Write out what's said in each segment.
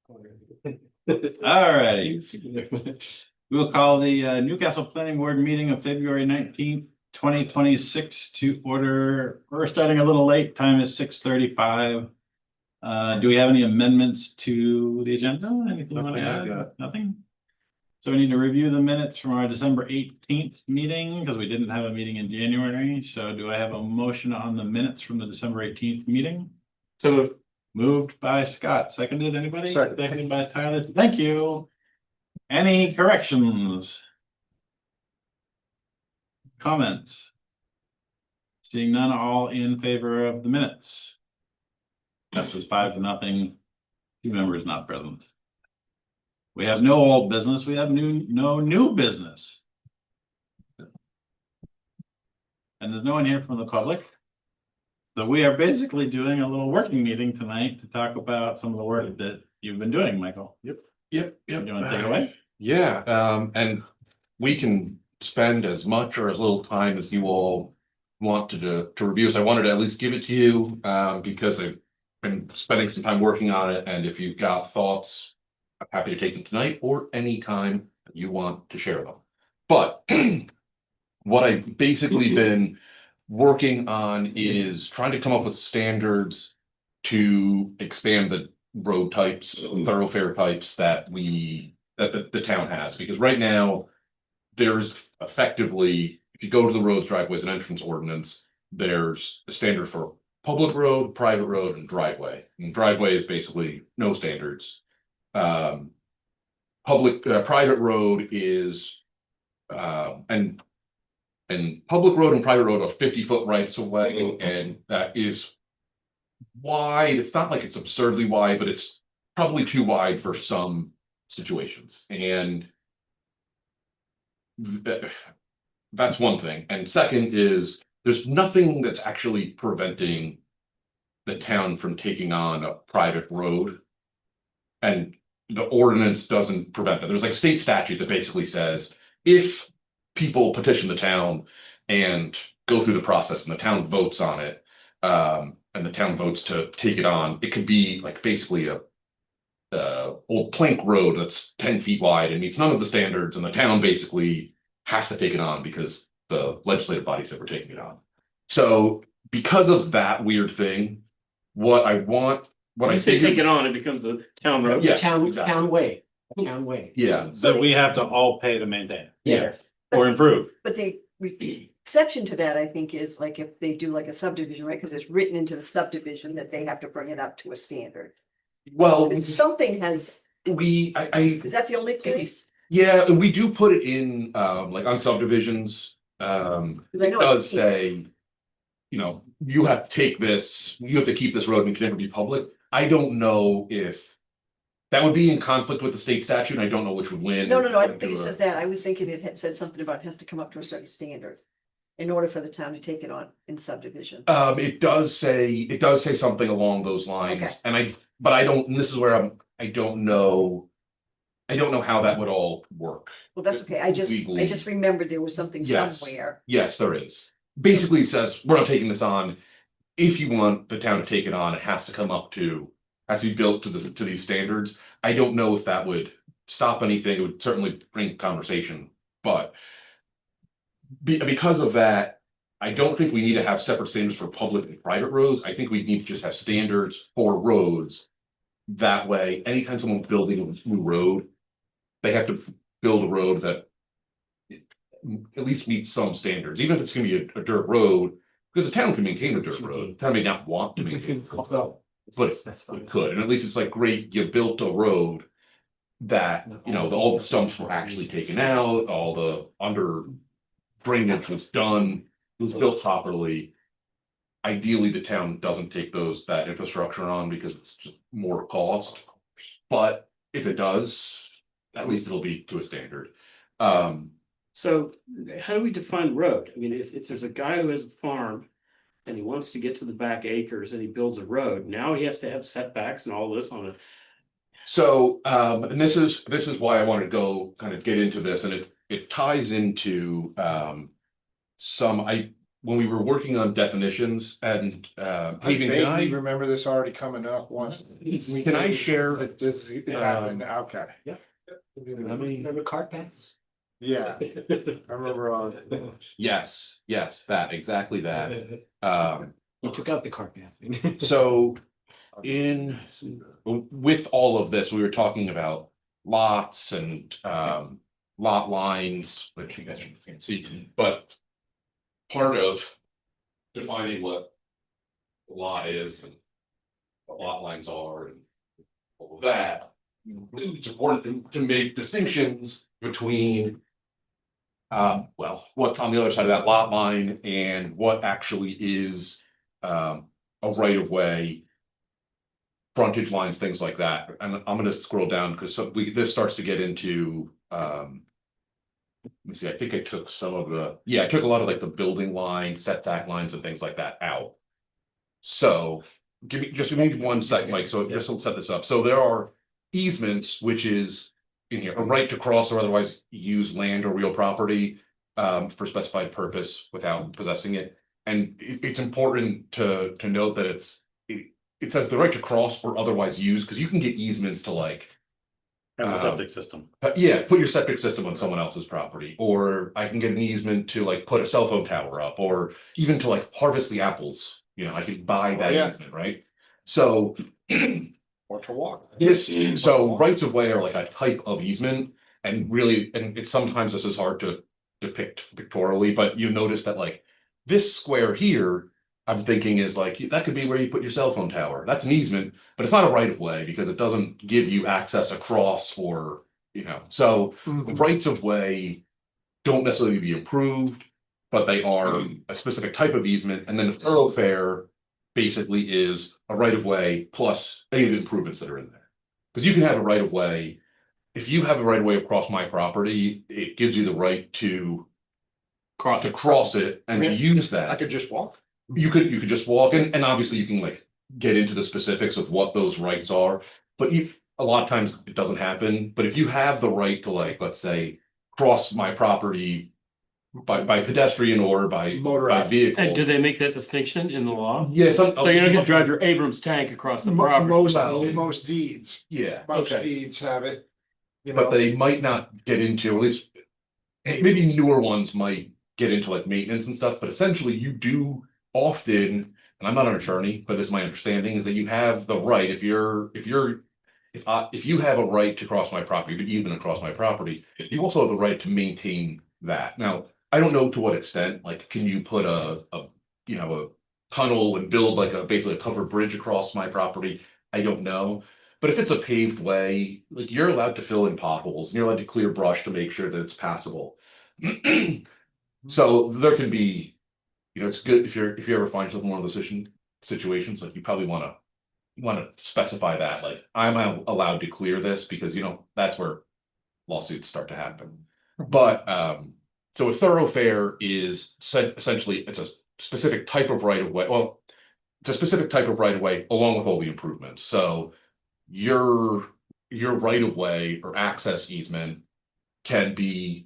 All righty. We'll call the Newcastle Planning Board meeting of February 19th, 2026 to order. We're starting a little late. Time is 6:35. Do we have any amendments to the agenda? Anything you want to add? Nothing? So we need to review the minutes from our December 18th meeting because we didn't have a meeting in January. So do I have a motion on the minutes from the December 18th meeting? So moved by Scott, seconded anybody? Second. Seconded by Tyler. Thank you. Any corrections? Comments? Seeing none, all in favor of the minutes. This was 5-0. 2 members not present. We have no old business. We have no new business. And there's no one here from the public. So we are basically doing a little working meeting tonight to talk about some of the work that you've been doing, Michael. Yep. You want to take it away? Yeah, and we can spend as much or as little time as you all want to review. So I wanted to at least give it to you because I've been spending some time working on it. And if you've got thoughts, I'm happy to take them tonight or any time you want to share them. But what I've basically been working on is trying to come up with standards to expand the road types, thoroughfare types that the town has, because right now there's effectively, if you go to the roads, driveways, and entrance ordinance, there's a standard for public road, private road, and driveway. And driveway is basically no standards. Private road is and public road and private road are 50-foot rights away, and that is wide. It's not like it's absurdly wide, but it's probably too wide for some situations. And that's one thing. And second is there's nothing that's actually preventing the town from taking on a private road. And the ordinance doesn't prevent that. There's like state statute that basically says if people petition the town and go through the process and the town votes on it, and the town votes to take it on, it could be like basically a old plank road that's 10 feet wide and meets none of the standards, and the town basically has to take it on because the legislative body said we're taking it on. So because of that weird thing, what I say take it on, it becomes a town road. Yeah, Town exactly. way. Yeah. So we have to all pay to maintain Yes. or improve. But the exception to that, I think, is like if they do like a subdivision, right? Because it's written into the subdivision that they have to bring it up to a standard. Well, If something has, is that the only place? yeah, and we do put it in like on subdivisions. Because I It know does it's say, you know, you have to take this, you have to keep this road and it can never be public. I don't know if that would be in conflict with the state statute, and I don't know which would win. No, I don't think it says that. I was thinking it had said something about it has to come up to a certain standard in order for the town to take it on in subdivision. It does say something along those lines, Okay. and but I don't, and this is where I don't know how that would all work. Well, that's okay. I Legally. just remembered there was something Yes. somewhere. Yes, there is. Basically it says, we're not taking this on. If you want the town to take it on, it has to be built to these standards. I don't know if that would stop anything. It would certainly bring conversation, but because of that, I don't think we need to have separate standards for public and private roads. I think we need to just have standards for roads. That way, anytime someone's building a new road, they have to build a road that at least meets some standards, even if it's gonna be a dirt road, because the town can maintain a dirt road. The town may not want to maintain it, but it could, and at least it's like, great, you built a road that, you know, all the stumps were actually taken out, all the under drainage was done, it was built properly. Ideally, the town doesn't take that infrastructure on because it's just more cost. But if it does, at least it'll be to a standard. So how do we define road? I mean, if there's a guy who has a farm and he wants to get to the back acres and he builds a road, now he has to have setbacks and all this on it. So, and this is why I want to go kind of get into this, and it ties into when we were working on definitions and I paving, vaguely remember this already coming up once. can I share? That this happened, okay, Remember cart paths? yeah, I remember, Yes, that, exactly that. You took out the cart path. So with all of this, we were talking about lots and lot lines, which you guys can't see, but part of defining what a lot is and what lot lines are and all of that, it's important to make distinctions between well, what's on the other side of that lot line and what actually is a right of way, frontage lines, things like that. And I'm gonna scroll down because this starts to get into let me see, I think I took some of I took a lot of like the building line, setback lines and things like that out. So give me one second, Mike. So just to set this up. So there are easements, which is in here, a right to cross or otherwise use land or real property for specified purpose without possessing it. And it's important to note that it says the right to cross or otherwise use, because you can get easements to like Have a septic system. put your septic system on someone else's property, or I can get an easement to like put a cell phone tower up, or even to like harvest the apples. I can buy that easement, right? So or to walk. so rights of way are like a type of easement, and really, and it's sometimes this is hard to depict pictorially, but you notice that like this square here, I'm thinking is like, that could be where you put your cell phone tower. That's an easement, but it's not a right of way because it doesn't give you access across or, so rights of way don't necessarily be approved, but they are a specific type of easement. And then a thoroughfare basically is a right of way plus any of the improvements that are in there. Because you can have a right of way. If you have a right of way across my property, it gives you the right to cross it and to use that. I could just walk. You could just walk in, and obviously you can like get into the specifics of what those rights are, but a lot of times it doesn't happen. But if you have the right to like, let's say, cross my property by pedestrian or by Motorized. vehicle. And do they make that distinction in the law? Yeah, So you're not gonna drive your Abrams tank across the property? Most deeds, Yeah, most Okay. deeds have it, but they might not get into, at least maybe newer ones might get into like maintenance and stuff, but essentially you do often, and I'm not an attorney, but this is my understanding, is that you have the right, if you have a right to cross my property, but even across my property, you also have the right to maintain that. Now, I don't know to what extent, like, can you put a tunnel and build like basically a covered bridge across my property? I don't know. But if it's a paved way, like you're allowed to fill in potholes and you're allowed to clear brush to make sure that it's passable. So there can be, it's good if you ever find yourself in one of those situations, like you probably want to specify that, like, I'm allowed to clear this because, that's where lawsuits start to happen. But so a thoroughfare is essentially, it's a specific type of right of way. Well, it's a specific type of right of way along with all the improvements. So your right of way or access easement can be,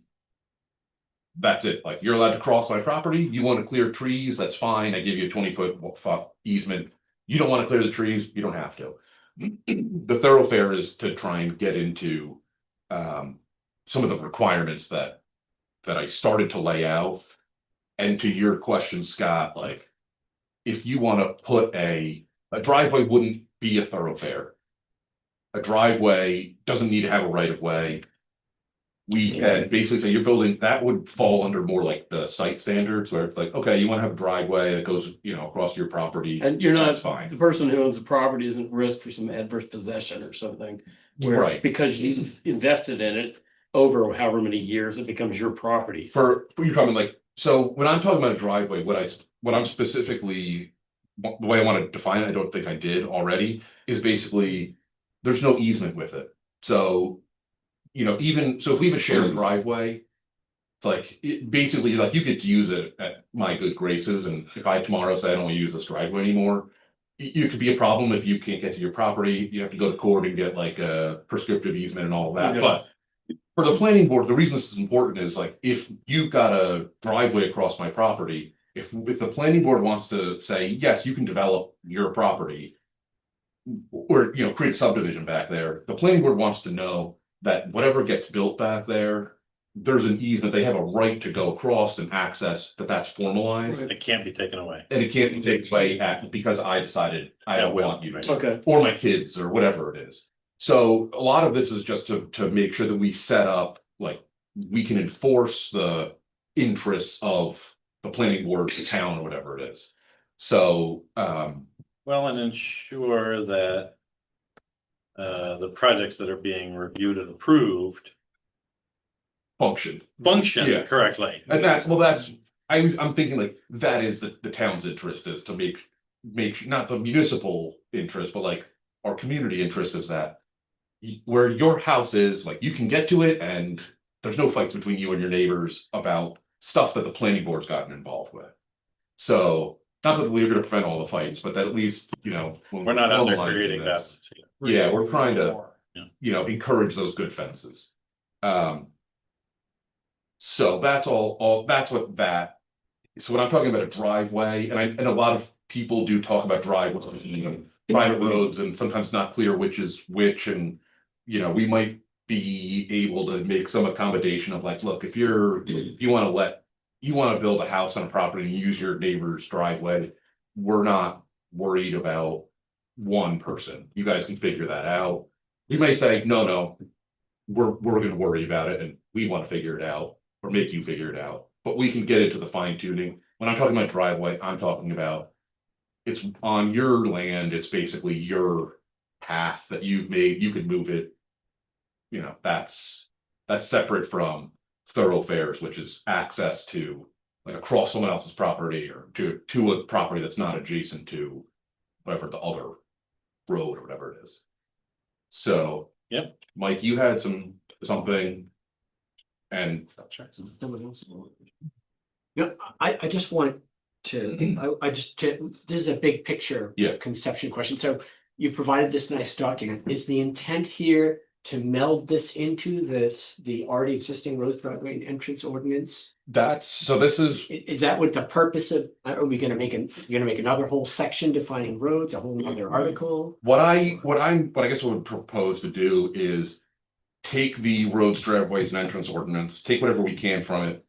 that's it. Like, you're allowed to cross my property. You want to clear trees, that's fine. I give you a 20-foot easement. You don't want to clear the trees, you don't have to. The thoroughfare is to try and get into some of the requirements that I started to lay out. And to your question, Scott, like, if you want to put a driveway wouldn't be a thoroughfare. A driveway doesn't need to have a right of way. We can basically say you're building, that would fall under more like the site standards where it's like, okay, you want to have a driveway that goes, across your property. And you're not, That's fine. the person who owns the property isn't at risk for some adverse possession or something. Right. Because you've invested in it over however many years, it becomes your property. For you're talking like, so when I'm talking about a driveway, what I'm specifically, the way I want to define it, I don't think I did already, is basically there's no easement with it. So, even so, if we have a shared driveway, it's like basically like you could use it at my good graces, and if I tomorrow say I don't want to use this driveway anymore, it could be a problem if you can't get to your property. You have to go to court and get like a prescriptive easement and all of that. Yeah. But for the planning board, the reason this is important is like if you've got a driveway across my property if the planning board wants to say, yes, you can develop your property. Or, you know, create a subdivision back there, the planning board wants to know that whatever gets built back there. There's an easement, they have a right to go across and access that's formalized. It can't be taken away. And it can't be taken away because I decided I don't will. want you to. Okay, Or my kids or whatever it is. So a lot of this is just to make sure that we set up, like, we can enforce the interests of the planning board, the town, or whatever it is. So, Well, and ensure that the projects that are being reviewed and approved function. function Yeah. correctly. And I'm thinking like, that is the town's interest is to make, not the municipal interest, but like our community interest is that. Where your house is, like, you can get to it and there's no fights between you and your neighbors about stuff that the planning board's gotten involved with. So, not that we're gonna prevent all the fights, but that at least, you know. when We're not out there formalizing creating this, that. Yeah, we're trying to, Yeah. you know, encourage those good fences. So that's that's what that. So when I'm talking about a driveway, and a lot of people do talk about driveways, you know, private roads, and sometimes not clear which is which, and. You know, we might be able to make some accommodation of like, look, if you wanna build a house on a property and use your neighbor's driveway. We're not worried about one person. You guys can figure that out. We may say, no. We're gonna worry about it and we wanna figure it out or make you figure it out, but we can get into the fine tuning. When I'm talking about driveway, I'm talking about. It's on your land, it's basically your path that you've made, you can move it. You know, that's separate from thoroughfares, which is access to. Like across someone else's property or to a property that's not adjacent to. Whatever the other road or whatever it is. So. Yep. Mike, you had something. And. No, I just want to, this is a big picture. Yeah. Conception question. So you provided this nice document. Is the intent here to meld this into the already existing road driveway and entrance ordinance? This is, Is that what the purpose of, are we gonna make you're gonna make another whole section defining roads, a whole other article? what I guess I would propose to do is. Take the roads, driveways and entrance ordinance, take whatever we can from it.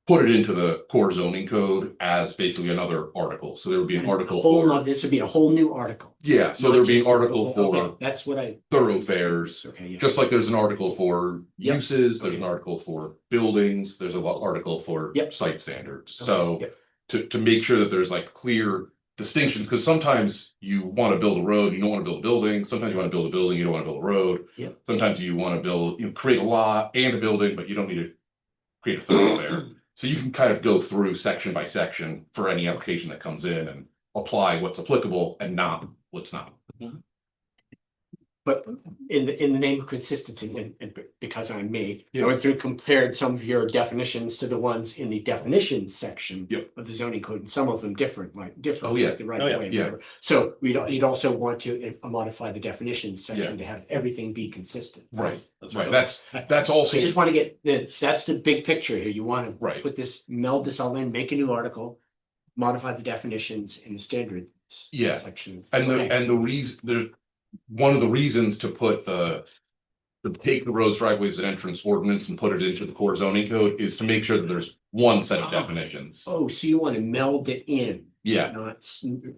Put it into the core zoning code as basically another article, so there would be an article for, This would be a whole new article. yeah, so there'd be an article Okay, for that's what I, thoroughfares. okay, yeah. Just like there's an article for Yep. uses, there's an Okay. article for buildings, there's an article for Yep. site standards, Okay, so. yep. To make sure that there's like clear distinctions, because sometimes you wanna build a road, you don't wanna build a building, sometimes you wanna build a building, you don't wanna build a road. Yep. Sometimes you wanna build, create a lot and a building, but you don't need to create a thoroughfare. So you can kind of go through section by section for any application that comes in and apply what's applicable and not what's not. But in the name of consistency, and because I made, I Yeah. went through, compared some of your definitions to the ones in the definitions section. Yep. Of the zoning code, and some of them different, like different. Oh, yeah. like the right Oh, yeah. of way, Yeah. whatever. So you'd also want to modify the definitions section to have everything be consistent. Right, That's right, right. that's So also, you just want to that's the big picture here. You want to Right. put this, meld this all in, make a new article, modify the definitions in the standard. Yeah. Section. and Okay. the reason, one of the reasons to put to take the roads, driveways and entrance ordinance and put it into the core zoning code is to make sure that there's one set of definitions. Oh, so you want to meld it in, Yeah, not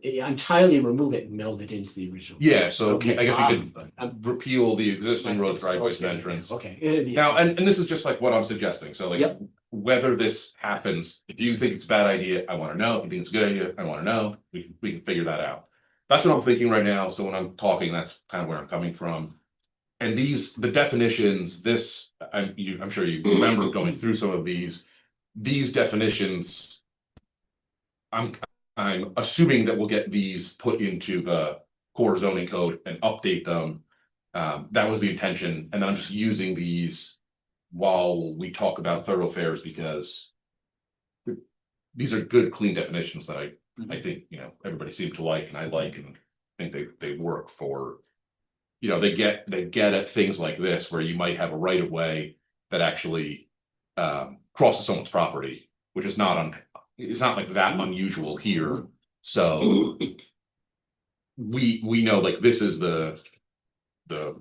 entirely remove it and meld it into the original. yeah, so Okay, I guess we could I'm- repeal the existing roads, driveways and Okay, entrance. Okay. Now, and this is just like what I'm suggesting, so like. Yep. Whether this happens, if you think it's a bad idea, I wanna know, if you think it's a good idea, I wanna know, we can figure that out. That's what I'm thinking right now, so when I'm talking, that's kind of where I'm coming from. And the definitions, I'm sure you remember going through some of these definitions. I'm assuming that we'll get these put into the core zoning code and update them. That was the intention, and then I'm just using these while we talk about thoroughfares because these are good, clean definitions that I think, everybody seemed to like and I like and think they work for. They get at things like this where you might have a right of way that actually crosses someone's property, which is not it's not like that unusual here, so. We know like this is the the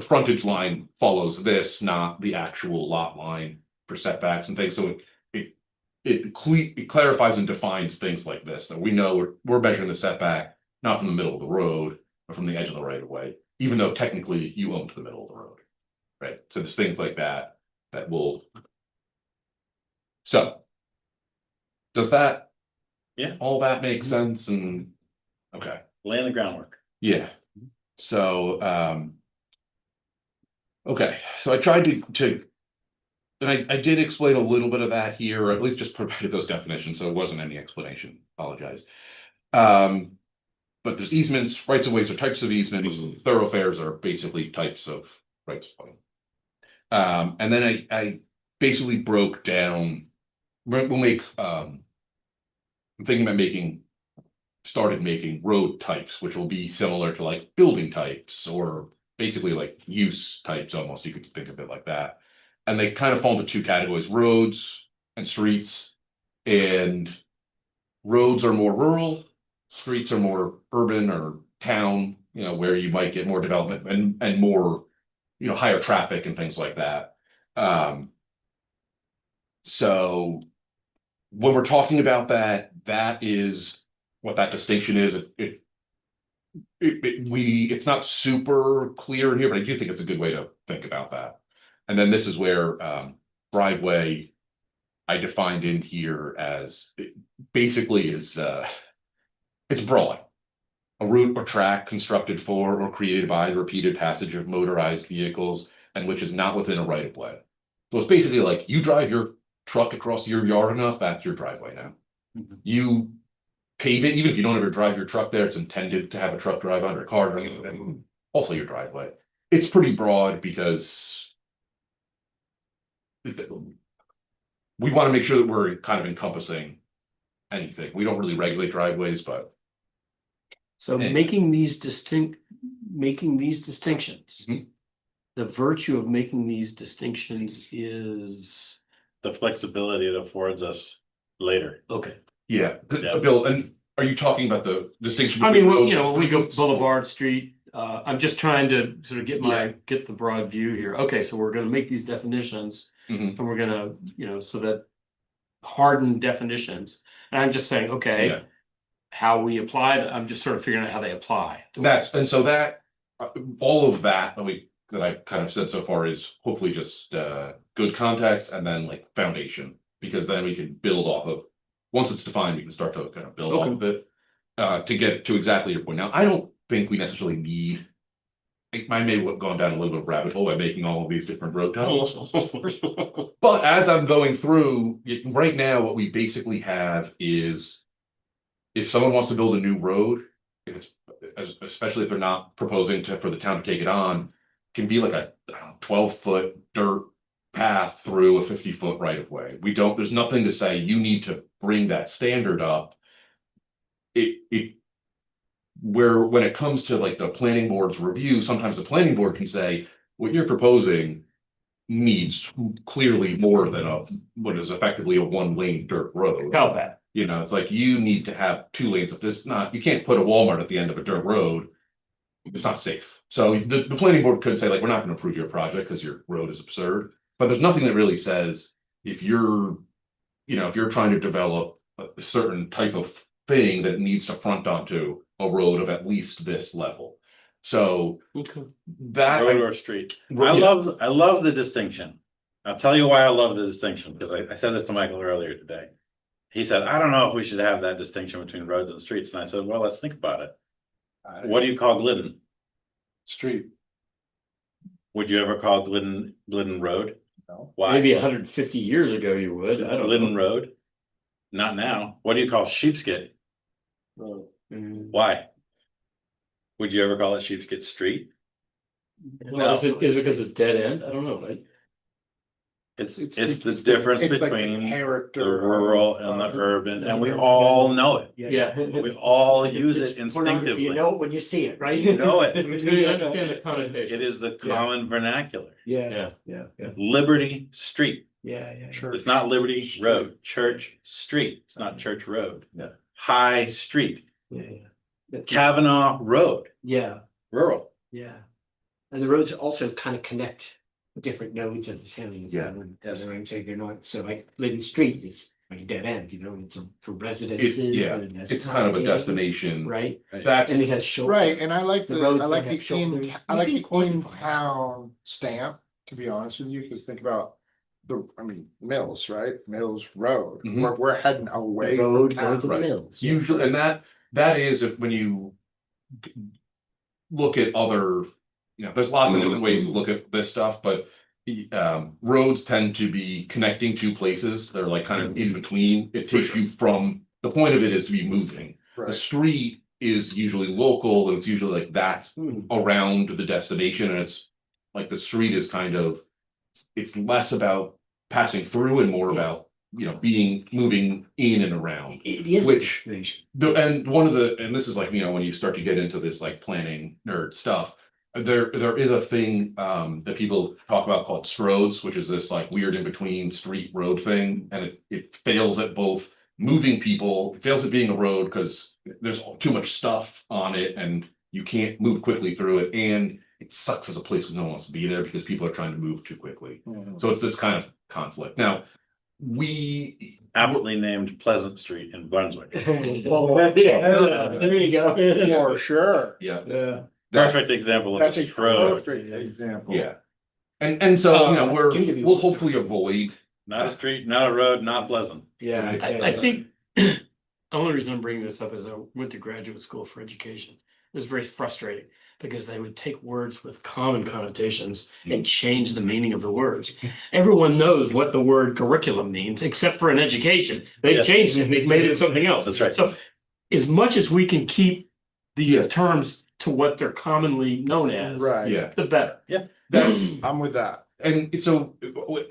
frontage line follows this, not the actual lot line for setbacks and things, so it clarifies and defines things like this, that we know we're measuring the setback, not from the middle of the road, but from the edge of the right of way, even though technically you own to the middle of the road. Right, so there's things like that that will. So. Does that? Yeah. All that makes sense and, okay. Laying the groundwork. Yeah, so, okay, so I tried to. And I did explain a little bit of that here, or at least just provided those definitions, so it wasn't any explanation, apologize. But there's easements, rights of ways are types of easements, thoroughfares are basically types of rights of way. And then I basically broke down, we'll make, I'm thinking about started making road types, which will be similar to like building types or basically like use types almost, you could think of it like that. And they kind of fall into two categories, roads and streets. And roads are more rural, streets are more urban or town, where you might get more development and more, higher traffic and things like that. So when we're talking about that, that is what that distinction is. It's not super clear in here, but I do think it's a good way to think about that. And then this is where driveway I defined in here as basically is it's broad. A route or track constructed for or created by the repeated passage of motorized vehicles and which is not within a right of way. So it's basically like you drive your truck across your yard enough, that's your driveway now. Mhm. You pave it, even if you don't ever drive your truck there, it's intended to have a truck drive under a car driving, also your driveway. It's pretty broad because we want to make sure that we're kind of encompassing anything. We don't really regulate driveways, but So Anyway. making these distinctions, Mhm. the virtue of making these distinctions is, The flexibility it affords us later. okay. yeah, Yeah. Bill, and are you talking about the distinction? I mean, between roads when we go and Boulevard Street, I'm just trying to sort of Yeah. get the broad view here. Okay, so we're gonna make these definitions Mhm. and we're gonna, so that hardened definitions. And I'm just saying, okay, Yeah. how we apply that, I'm just sort of figuring out how they apply. And so that all of that that I kind of said so far is hopefully just good context and then like foundation, because then we can build off of, once it's defined, we can start to kind of build off of it to get to exactly your point. Now, I don't think we necessarily need, I may have gone down a little bit of rabbit hole by making all of these different road types. But as I'm going through, right now, what we basically have is if someone wants to build a new road, especially if they're not proposing for the town to take it on, can be like a 12-foot dirt path through a 50-foot right of way. There's nothing to say you need to bring that standard up. When it comes to like the planning board's review, sometimes the planning board can say, what you're proposing needs clearly more than what is effectively a 1-lane dirt road. How bad? It's like you need to have 2 lanes of this, you can't put a Walmart at the end of a dirt road. It's not safe. So the planning board could say, like, we're not going to approve your project because your road is absurd. But there's nothing that really says if you're trying to develop a certain type of thing that needs to front onto a road of at least this level. So that Road or street. Yeah. I love the distinction. I'll tell you why I love the distinction, because I said this to Michael earlier today. He said, I don't know if we should have that distinction between roads and streets. And I said, well, let's think about it. What do you call Glidden? Street. Would you ever call Glidden Road? No. Why? Maybe 150 years ago you would, I don't Glidden know. Road? Not now. What do you call Sheepskit? Why? Would you ever call it Sheepskit Street? Well, is it because it's dead end? I don't know, right? It's the difference It's like the between character the of- rural and the urban, and we all know it. Yeah. We all use it You instinctively. know it when you see it, right? You know it. You understand the connotation. It is the common vernacular. Yeah. Yeah. Liberty Street. Yeah. It's not Liberty Road, Church Street. It's not Church Road. Yeah. High Street, Yeah. Kavanaugh Road, Yeah, rural. yeah. And the roads also kind of connect different nodes of the town. Yeah. You know Yes. what I'm saying? They're not, so like Linden Street is like a dead end, you know, it's for residences. yeah, but it has it's kind of a parking, destination. Right, That's, and it has shoulder. Right, and I like The the, roads I like don't the have shoulders. I like You the can quantify it. in-town stamp, to be honest with you, because think about Mills, right? Mills Road, Mhm. we're heading away The from road going town. to the right. mills. yeah. Usually, and that is if when you look at other, there's lots of different ways to look at this stuff, but roads tend to be connecting two places. They're like kind of in between. It takes you from, the point of it is to be moving. The Right, street is usually local and it's usually like that's Hmm. around the destination, and it's like the street is kind of, it's less about passing through and more Yes. about, moving in and around. It is. Which- a destination. And this is like, when you start to get into this like planning nerd stuff, there is a thing that people talk about called stroads, which is this like weird in between street road thing, and it fails at both moving people, it fails at being a road because there's too much stuff on it and you can't move quickly through it, and it sucks as a place because no one wants to be there because people are trying to move too quickly. So it's this kind of conflict. Now, we Aptly named Pleasant Street in Brunswick. Well, yeah, there you go. for sure, yeah. Yeah. Perfect example of that's a a stroad, perfect example. Yeah. And so, Continue to be- we'll hopefully avoid. not a street, not a road, not Pleasant. Yeah. I think, the only reason I'm bringing this up is I went to graduate school for education. It was very frustrating because they would take words with common connotations and change the meaning of the words. Everyone knows what the word curriculum means, except for in education. They've Yes. changed it, they've made it something else. That's right. So as much as we can keep these Yeah. terms to what they're commonly known as, Right, Yeah. the better. That's I'm with that. And so,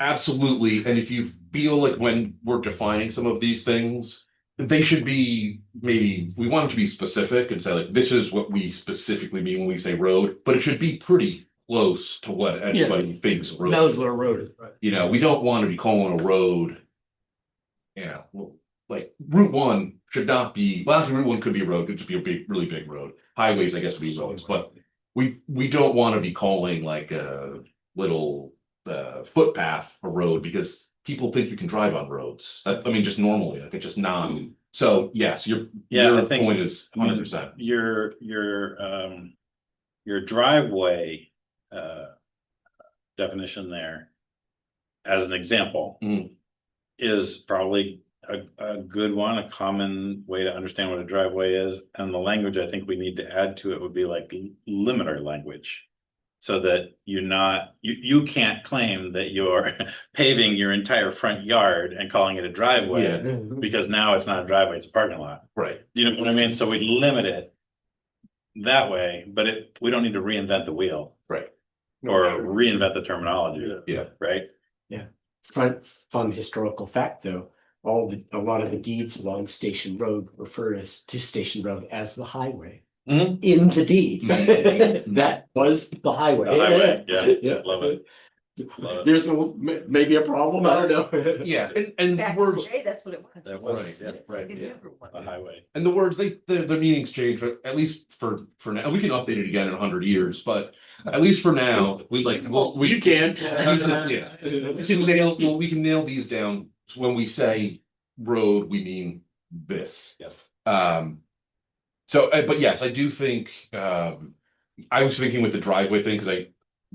absolutely, and if you feel like when we're defining some of these things, they should be, maybe, we want them to be specific and say like, this is what we specifically mean when we say road, but it should be pretty close to what anybody thinks road. Knows what a road is, right? We don't want to be calling a road, like Route 1 should not be, well, actually Route 1 could be a road, could just be a big, really big road. Highways, I guess, would be roads, but we don't want to be calling like a little footpath a road because people think you can drive on roads. I mean, just normally, like it's just not. So yes, your I think- point is 100%. Your driveway definition there, as an example, Mm. is probably a good one, a common way to understand what a driveway is. And the language I think we need to add to it would be like limiter language. So that you can't claim that you're paving your entire front yard and calling it a driveway. Yeah. Because now it's not a driveway, it's a parking lot. Right. You know what I mean? So we limit it that way, but we don't need to reinvent the wheel. Right. Or reinvent the terminology. Yeah. Right? Fun historical fact, though, a lot of the deeds along Station Road refer to Station Road as the highway. Mhm. In the deed, that was the highway. The highway, yeah. Yeah. Love it. Love it. There's maybe a problem, I don't know. Yeah, and Back in the words, day, that's what it was. That was, Right, yeah, They right, didn't ever want the it. highway. and the words, the meanings change, but at least for now, we can update it again in 100 years, but at least for now, we You can. Yeah. We can nail these down. So when we say road, we mean this. Yes. So, but yes, I do think, I was thinking with the driveway thing, because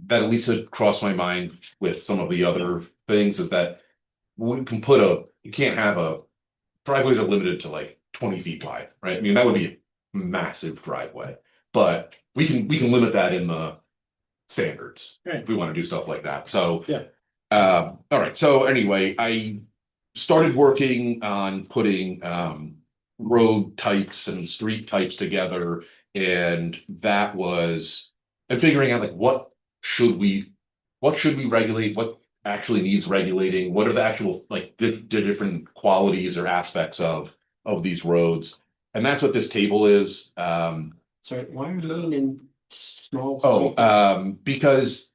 that at least had crossed my mind with some of the other things, is that we can you can't have driveways are limited to like 20 feet wide, right? I mean, that would be a massive driveway, but we can limit that in the standards. Right. If we want to do stuff like that, so. Yeah. All right, so anyway, I started working on putting, road types and street types together, and and figuring out like what should we regulate, what actually needs regulating, what are the actual like the different qualities or aspects of these roads, and that's what this table is. Sorry, why are you in small? Because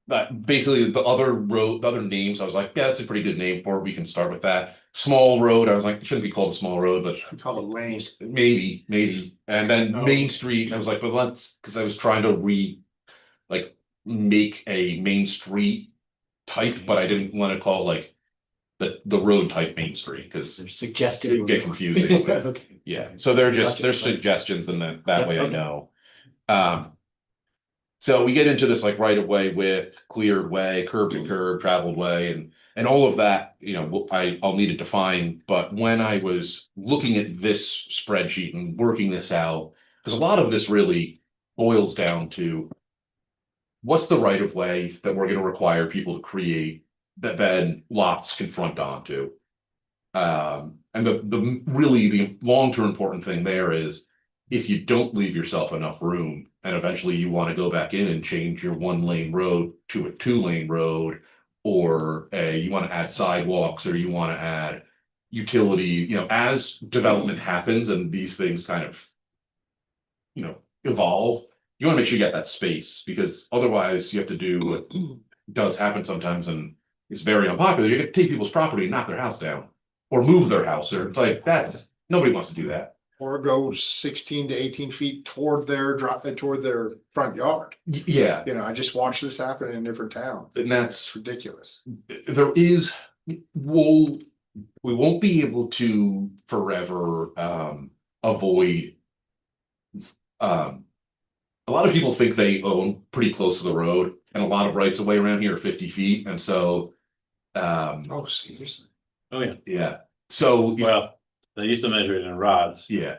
But basically the other road, the other names, I was like, yeah, that's a pretty good name for it. We can start with that. Small road, I was like, it shouldn't be called a small road, but We call it lanes. maybe. And then Oh. Main Street, I was like, but let's, because I was trying to like make a Main Street type, but I didn't want to call like the road type Main Street, because There's suggested. it'd get confusing. Okay. Yeah, so they're just, Gotcha. they're suggestions, and that Yep, way I okay. know. So we get into this like right of way with cleared way, curb to curb, traveled way, and all of that, you know, I'll need to define. But when I was looking at this spreadsheet and working this out, because a lot of this really boils down to what's the right of way that we're going to require people to create that then lots can front onto. And the really the long-term important thing there is if you don't leave yourself enough room and eventually you want to go back in and change your 1-lane road to a 2-lane road, or you want to add sidewalks, or you want to add utility, you know, as development happens and these things kind of, you know, evolve, you want to make sure you get that space, because otherwise you have to do what does happen sometimes, and it's very unpopular. You get to take people's property and knock their house down or move their house, or it's like, that's, nobody wants to do that. Or go 16 to 18 feet toward their toward their front yard. Yeah, You know, I just watched this happen in different towns. and that's, It's ridiculous. there is, we won't be able to forever avoid a lot of people think they own pretty close to the road, and a lot of rights of way around here are 50 feet, and so Oh, seriously. Oh, yeah. yeah, so Well, they used to measure it in rods, yeah,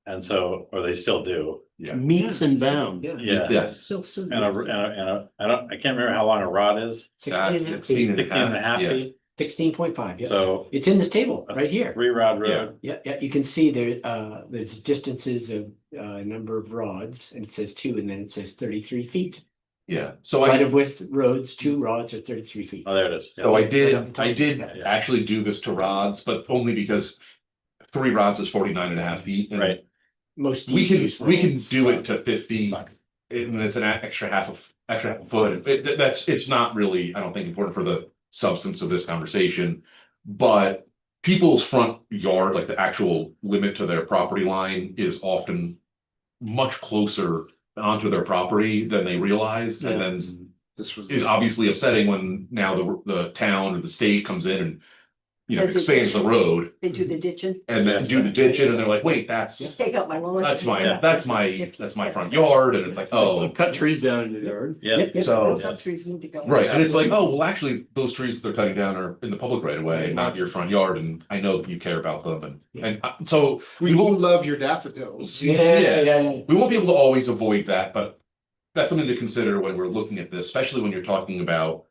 and so, or they still do. yeah, Meets and bounds. Yeah. yes. Still. I can't remember how long a rod is. 16 16 and a half Yeah. feet. 16.5, yeah. So It's in this table right here. 3-rod road. Yeah, yeah, you can see there, there's distances of, number of rods, and it says 2, and then it says 33 feet. Yeah, so Right I, of width roads, 2 rods are 33 feet. Oh, there it is. so I Right up did, top. I did Yeah. actually do this to rods, but only because 3 rods is 49 and a half feet. and Right. Most. We can, use we can rods. do it to 50, Sucks. and it's an extra half a foot. It's not really, I don't think, important for the substance of this conversation. But people's front yard, like the actual limit to their property line, is often much closer onto their property than they realize, and then This was. is obviously upsetting when now the town or the state comes in and, you know, Does it- expands the road They do the ditching, and then do the ditching, and they're like, wait, that's take out my lawn. that's Yeah. my front yard, and it's like, oh, Cut trees down in the yard. Yeah. Yep, yep. so. Some trees need to go. Right, and it's like, oh, well, actually, those trees they're cutting down are in the public right of way, not your front yard, and I know that you care about them, and so We will love your daffodils. Yeah. we won't be able to always avoid that, but that's something to consider when we're looking at this, especially when you're talking about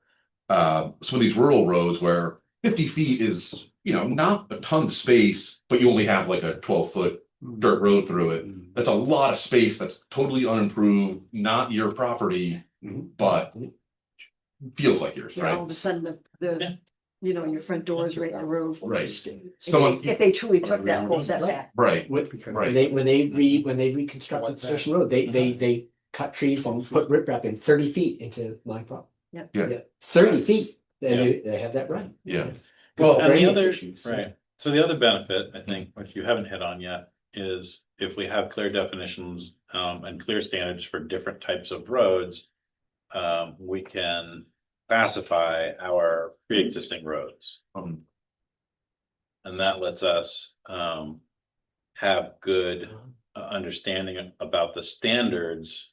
some of these rural roads where 50 feet is, you know, not a ton of space, but you only have like a 12-foot dirt road through it. That's a lot of space that's totally unimproved, not your property, but feels like yours, You know, all right? of a sudden Yeah. the, you know, your front door is right in the road. Right. Someone, If they truly took that whole setback. right, When Right. when they reconstructed Station Road, they cut trees and put riprap in 30 feet into my property. Yeah. 30 feet, they have that right. yeah, Well, and the Drainage other, issues. right, so the other benefit, I think, which you haven't hit on yet, is if we have clear definitions and clear standards for different types of roads. We can classify our pre-existing roads. And that lets us have good understanding about the standards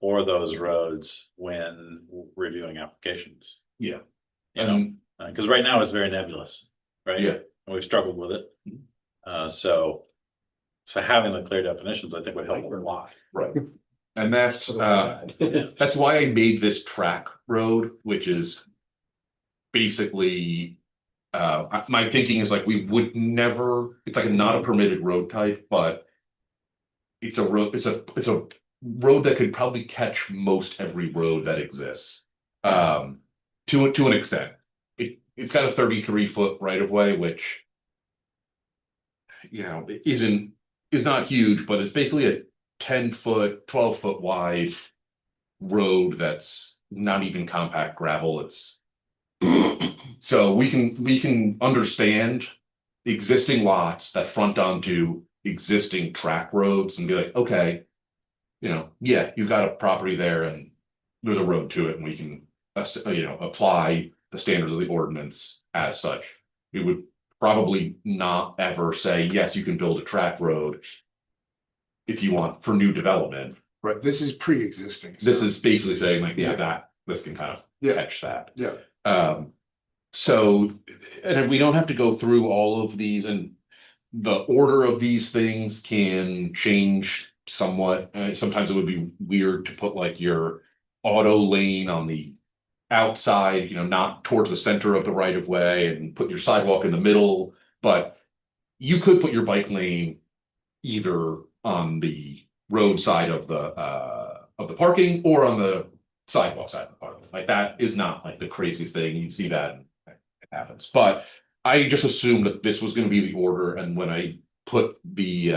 for those roads when reviewing applications. Yeah. You know, because right now it's very nebulous, right? Yeah. And we've struggled with it. So having the clear definitions, I think would help a lot. right. And that's why I made this track road, which is basically my thinking is like we would never, it's like not a permitted road type, but it's a road, it's a road that could probably catch most every road that exists. To an extent. It's got a 33-foot right of way, which, you know, is not huge, but it's basically a 10-foot, 12-foot wide road that's not even compact gravel, it's. So we can understand existing lots that front onto existing track roads and be like, okay. Yeah, you've got a property there and there's a road to it and we can, apply the standards of the ordinance as such. We would probably not ever say, yes, you can build a track road if you want for new development. Right, this is pre-existing. This so- is basically saying like, yeah, Yeah. this can kind of Yeah. catch that. Yeah, So, and we don't have to go through all of these, and the order of these things can change somewhat. Sometimes it would be weird to put like your auto lane on the outside, not towards the center of the right of way, and put your sidewalk in the middle, but you could put your bike lane either on the road side of the parking or on the sidewalk side of the parking. Like that is not like the craziest thing. You see that and it happens. But I just assumed that this was going to be the order, and when I put these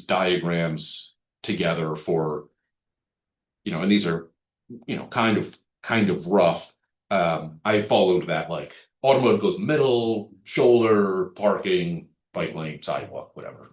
diagrams together for, and these are, kind of rough. I followed that, like automotive goes in the middle, shoulder, parking, bike lane, sidewalk, whatever.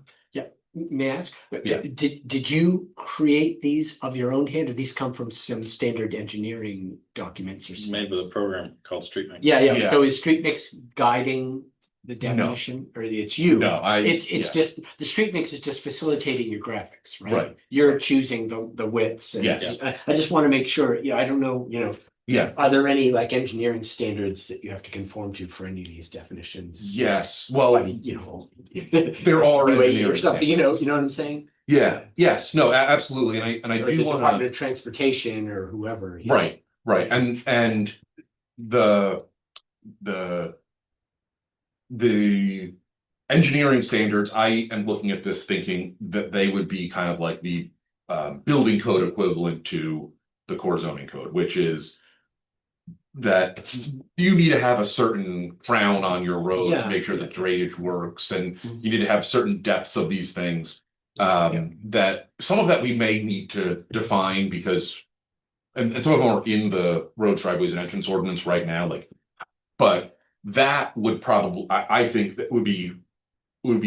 May I ask? Yeah. Did you create these of your own hand, or these come from some standard engineering documents or It's made with a specs? program called Street Mix. Yeah, Yeah. so is Street Mix guiding the No. definition, or it's you? No, It's yeah. just, the Street Mix is just facilitating your graphics, right? Right. You're choosing the widths and. Yes. I just want to make sure, I don't know, Yeah, are there any like engineering standards that you have to conform to for any of these definitions? yes, I well, mean, there are UAE or engineering something, you standards. know what I'm saying? Yeah, yes, no, absolutely, and I Or the do want Department to, of Transportation or whoever. you know? right, and the engineering standards, I am looking at this thinking that they would be kind of like the building code equivalent to the core zoning code, which is that you need to have a certain crown on your road to Yeah. make sure the drainage works, and Mhm. you need to have certain depths of these things. That some of that we may need to define because, and some of them are in the road driveways and entrance ordinance right now, like, but that would probably, I think that it would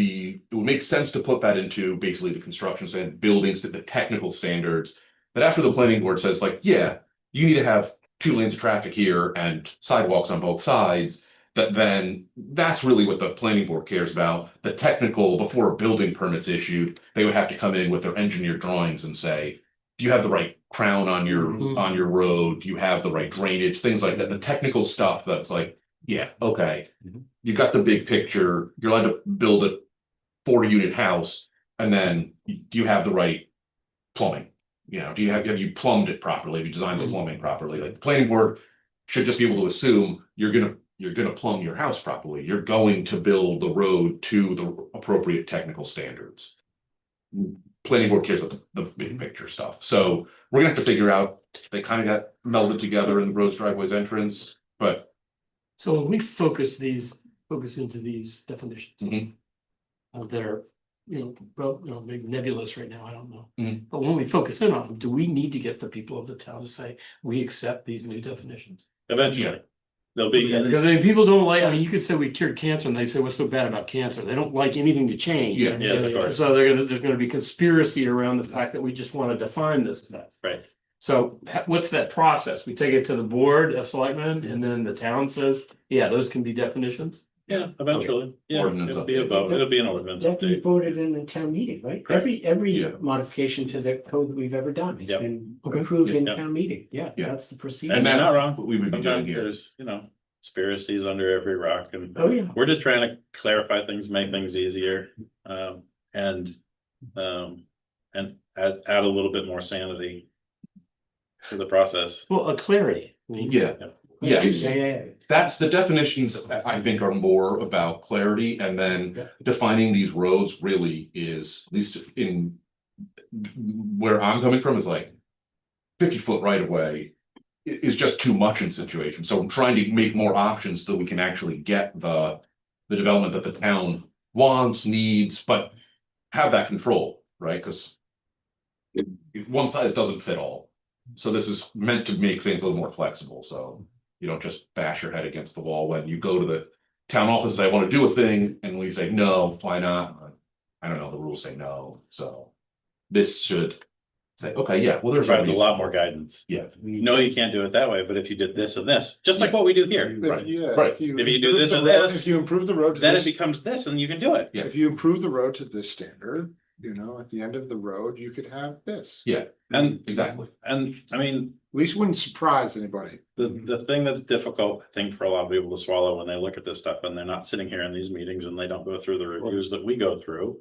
make sense to put that into basically the construction and buildings, the technical standards. That after the planning board says like, yeah, you need to have 2 lanes of traffic here and sidewalks on both sides. That then that's really what the planning board cares about. The technical, before a building permit's issued, they would have to come in with their engineered drawings and say, do you have the right crown on your road? Do you have the right drainage? Things like that. The technical stuff that's like, yeah, okay. Mhm. You got the big picture. You're allowed to build a 4-unit house, and then do you have the right plumbing? Have you plumbed it properly? Have you designed the plumbing properly? Like the planning board should just be able to assume you're gonna plumb your house properly. You're going to build the road to the appropriate technical standards. Planning board cares about the big picture stuff. So we're gonna have to figure out, they kind of got melded together in the roads, driveways, entrance, but So when we focus into these definitions. Mhm. That are, maybe nebulous right now, I don't know. Mhm. But when we focus in on them, do we need to get the people of the town to say, we accept these new definitions? Eventually, there'll be. Because people don't like, you could say we cured cancer and they say, what's so bad about cancer? They don't like anything to change. Yeah. Yeah, of course. So there's gonna be conspiracy around the fact that we just wanna define this stuff. Right. So what's that process? We take it to the board of selectmen and then the town says, yeah, those can be definitions. Yeah, eventually, yeah, Ordinance it'll be an ordinance That we update. voted in the town meeting, right? Correct. Every Yeah. modification to the code that we've ever done has Yep. been Okay. approved in Yeah. town meeting. Yeah, Yeah. that's the procedure. And they're not wrong. what we would be doing Sometimes here. there's, conspiracies under every rock, and Oh, yeah. we're just trying to clarify things, make things easier, and add a little bit more sanity to the process. Well, a clarity. Yeah. Yes. Yeah. That's the definitions I think are more about clarity, and then Yeah. defining these roads really is, at least in where I'm coming from, is like 50-foot right of way is just too much in situations. So I'm trying to make more options so we can actually get the development that the town wants, needs, but have that control, right? Because one size doesn't fit all. So this is meant to make things a little more flexible, so you don't just bash your head against the wall when you go to the town office, I want to do a thing, and we say, no, why not? I don't know, the rules say no, so this should say, okay, yeah, well, there's. Provides a lot more guidance. Yeah. No, you can't do it that way, but if you did this and this, just like what we do here, Right, Yeah, right. If you do improve this the or road- this, If you improve the road to then it this, becomes this and you can do it. Yeah. if you improve the road to this standard, you know, at the end of the road, you could have this. Yeah, And, exactly. and I mean, At least wouldn't surprise anybody. the thing that's difficult, I think, for a lot of people to swallow when they look at this stuff and they're not sitting here in these meetings and they don't go through the reviews that we go through.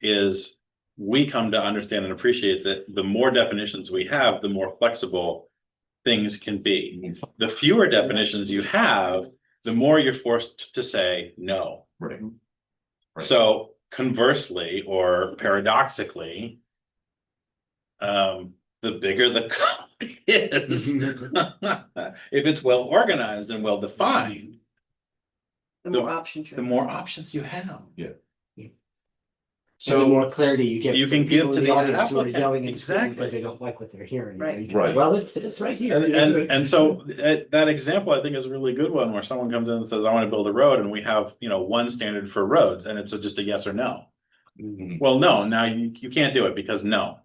Is we come to understand and appreciate that the more definitions we have, the more flexible things can be. The fewer definitions you have, the more you're forced to say no. Right. Right. So conversely, or paradoxically, the bigger the code is, if it's well organized and well defined, The more options you the have. more options you have. So the more clarity you get. You from can give people to in the audience who are applicant, yelling at the screen exactly. because they don't like what they're hearing. Right. You can say, Right. well, it's right here. And so that example, I think, is a really good one where someone comes in and says, I want to build a road, and we have, one standard for roads, and it's just a yes or no. Mhm. Well, no, now you can't do it because no.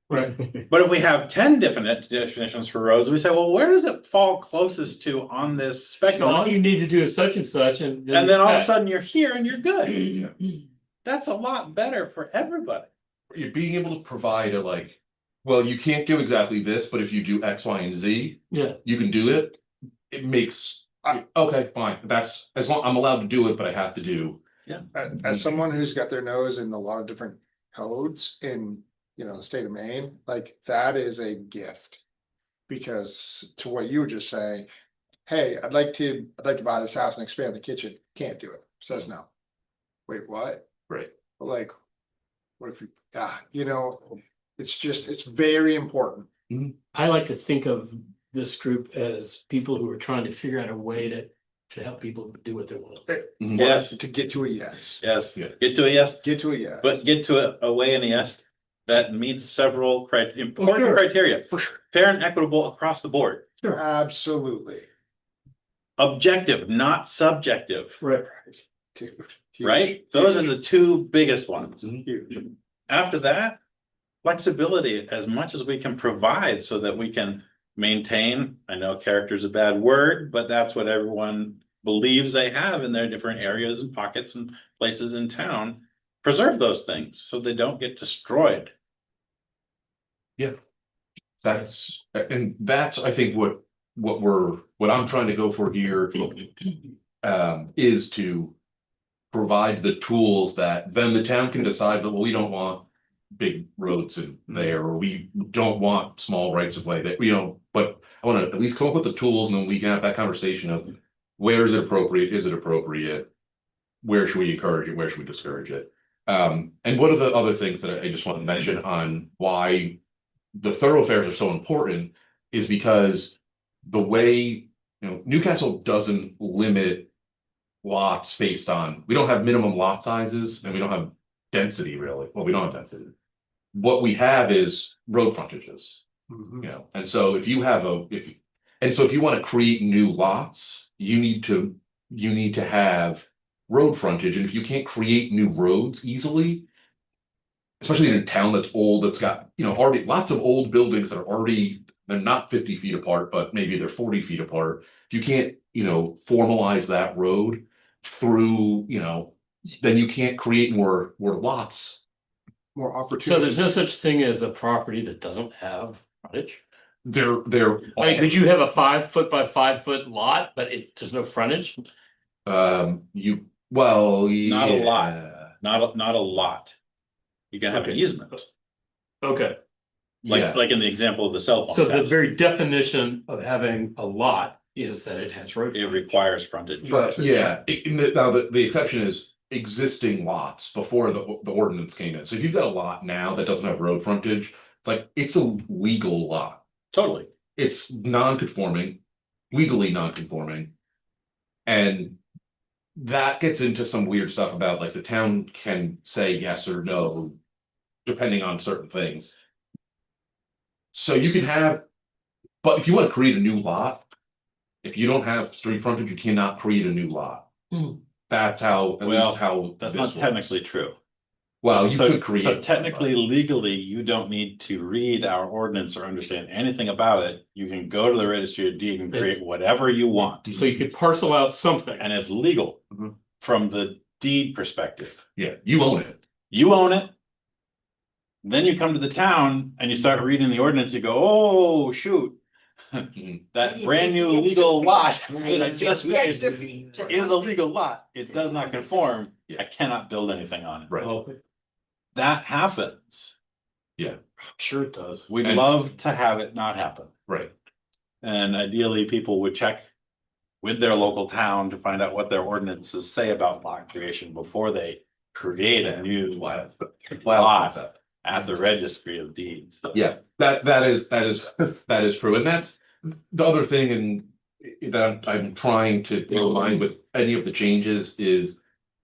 Right. But if we have 10 different definitions for roads, we say, well, where does it fall closest to on this So all spectrum? you need to do is such and such and. And then all of a sudden you're here and you're good. That's a lot better for everybody. You're being able to provide a like, well, you can't do exactly this, but if you do X, Y, and Z, Yeah, you can do it. It makes, okay, fine, that's, as long, I'm allowed to do it, but I have to do. As someone who's got their nose in a lot of different codes in, the state of Maine, like that is a gift. Because to what you were just saying, hey, I'd like to buy this house and expand the kitchen, can't do it, says no. Wait, what? Right. But like, what if it's very important. I like to think of this group as people who are trying to figure out a way to help people do what they want. Mhm. Yes, To get to a yes, yes. Yeah. Get to a yes, get to a yes. but get to a way in a yes that meets several important sure. criteria. For sure, Fair and equitable across the board. absolutely, Objective, not subjective, Right. dude. right? Those are the two biggest ones. Huge. After that, flexibility as much as we can provide so that we can maintain, I know character is a bad word, but that's what everyone believes they have in their different areas and pockets and places in town. Preserve those things so they don't get destroyed. That's, and that's, I think, what I'm trying to go for here. Is to provide the tools that then the town can decide that, well, we don't want big roads in there, or we don't want small rights of way that, but I want to at least come up with the tools, and then we can have that conversation of where is it appropriate? Is it appropriate? Where should we encourage it? Where should we discourage it? And what are the other things that I just want to mention on why the thoroughfares are so important is because the way, Newcastle doesn't limit lots based on, we don't have minimum lot sizes and we don't have density really. Well, we don't have density. What we have is road frontages, Mhm. and so if you have if you want to create new lots, you need to have road frontage, and if you can't create new roads easily, especially in a town that's old, that's got, already lots of old buildings that are already, they're not 50 feet apart, but maybe they're 40 feet apart. If you can't, formalize that road through, then you can't create more lots. More So opportunity. there's no such thing as a property that doesn't have frontage? They're. I mean, could you have a 5 foot by 5 foot lot, but there's no frontage? Not a lot. yeah. Not a lot. You can have an Okay. easement, Okay, Yeah. like in the example of the cell phone. so the tower. very definition of having a lot is that it has road. It frontage. requires frontage. But yeah, now the exception is existing lots before the ordinance came in. So if you've got a lot now that doesn't have road frontage, it's a legal lot. Totally. It's non-conforming, legally non-conforming. And that gets into some weird stuff about like the town can say yes or no, depending on certain things. So you can have But if you want to create a new lot, if you don't have street frontage, you cannot create a new lot. Hmm. That's how, at Well, least how. That's this not works. technically true. Well, you So, could create. so technically, legally, you don't need to read our ordinance or understand anything about it. You can go to the registry of deed and create whatever you want. So you could parcel out something. And it's legal Mhm. from the deed perspective. Yeah, you own it. You own it. Then you come to the town and you start reading the ordinance, you go, oh, shoot. That brand new legal lot that I just The extra made fee. is a legal lot. It does not conform. I cannot build anything on it. Right. Oh, That happens. sure it does. We'd And- love to have it not happen. Right. And ideally, people would check with their local town to find out what their ordinances say about lot creation before they create a new lot at the registry of deeds. Yeah, that is true, and that's the other thing, and that I'm trying to align with any of the changes is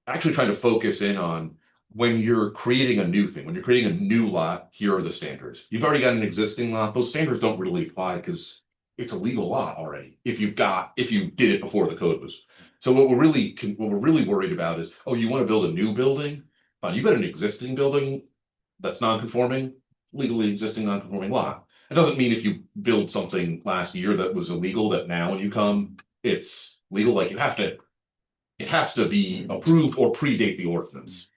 actually trying to focus in on when you're creating a new thing, when you're creating a new lot, here are the standards. You've already got an existing lot, those standards don't really apply because it's a legal lot already. If you did it before the code was. So what we're really worried about is, oh, you want to build a new building? Fine, you've got an existing building that's non-conforming, legally existing non-conforming lot. It doesn't mean if you build something last year that was illegal, that now when you come, it's legal, like it has to be approved or predate the ordinance.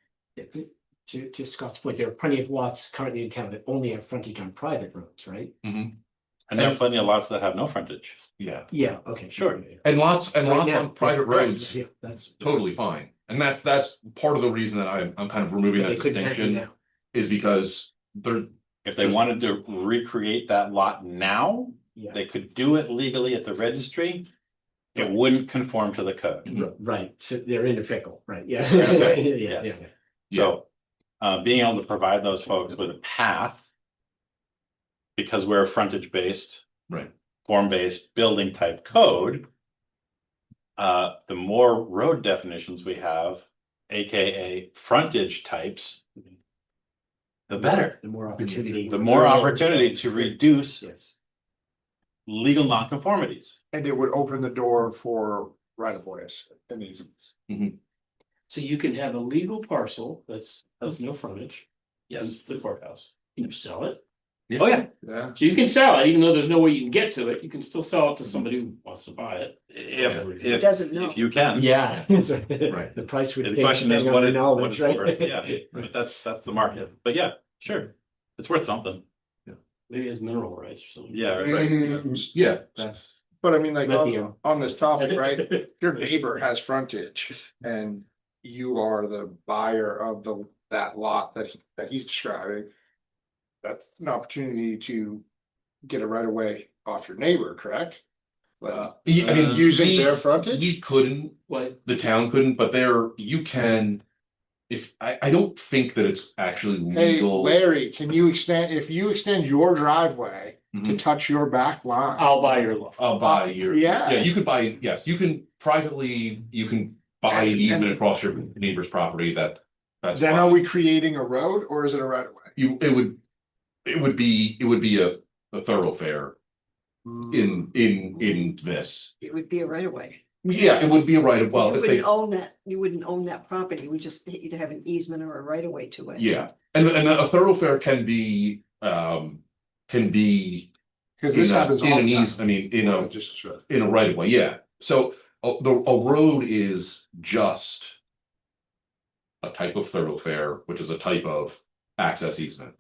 To Scott's point, there are plenty of lots currently in town that only have frontage on private roads, right? And there are plenty of lots that have no frontage. Yeah, Yeah, okay. Sure. and lots Right now, on private right, roads, yeah, that's totally fine. And that's part of the reason that I'm kind of removing They that couldn't have you distinction now. is because they're, If they wanted to recreate that lot now, Yeah, they could do it legally at the registry. It wouldn't conform to the code. right, so they're in a pickle, right, yeah. Right, Yeah, yes. yeah. So, being able to provide those folks with a path. Because we're a frontage based, right, form based building type code. The more road definitions we have, AKA frontage types. The better, The more opportunity. the more opportunity to reduce Yes. legal nonconformities. And it would open the door for right of ways and easements. So you can have a legal parcel that's has no frontage. Yes. The courthouse. Can you sell it? Oh, yeah. Yeah. So you can sell it, even though there's no way you can get to it. You can still sell it to somebody who wants to buy it. If Doesn't know. if you can. Yeah. Right. The price would. The change question is depending on what the it, what knowledge, it's right? worth, yeah, but that's the market, but yeah, sure, it's worth something, Maybe it's mineral rights or something. yeah, right. yeah, that's. But I mean, like, Might be on this topic, right, if your neighbor has frontage and you are the buyer of that lot that he's describing. That's an opportunity to get a right of way off your neighbor, correct? Like, Yeah, I mean, using their frontage? We couldn't, What? the town couldn't, but you can. If, I don't think that it's actually Hey, legal. Larry, if you extend your driveway to Mhm. touch your back line? I'll buy your lot. I'll buy your. Yeah. Yeah, you could buy, yes, you can privately, you can buy an easement across your neighbor's property that's. Then fine. are we creating a road or is it a right of way? It would be a thoroughfare in this. It would be a right of way. Yeah, it would be a right of, well, You if wouldn't they, own that, you wouldn't own that property, we just either have an easement or a right of way to it. yeah, and a thoroughfare can be. Cause this happens all In an the ease, I time. mean, Just in a right of way, yeah, so a road is just. A type of thoroughfare, which is a type of access easement.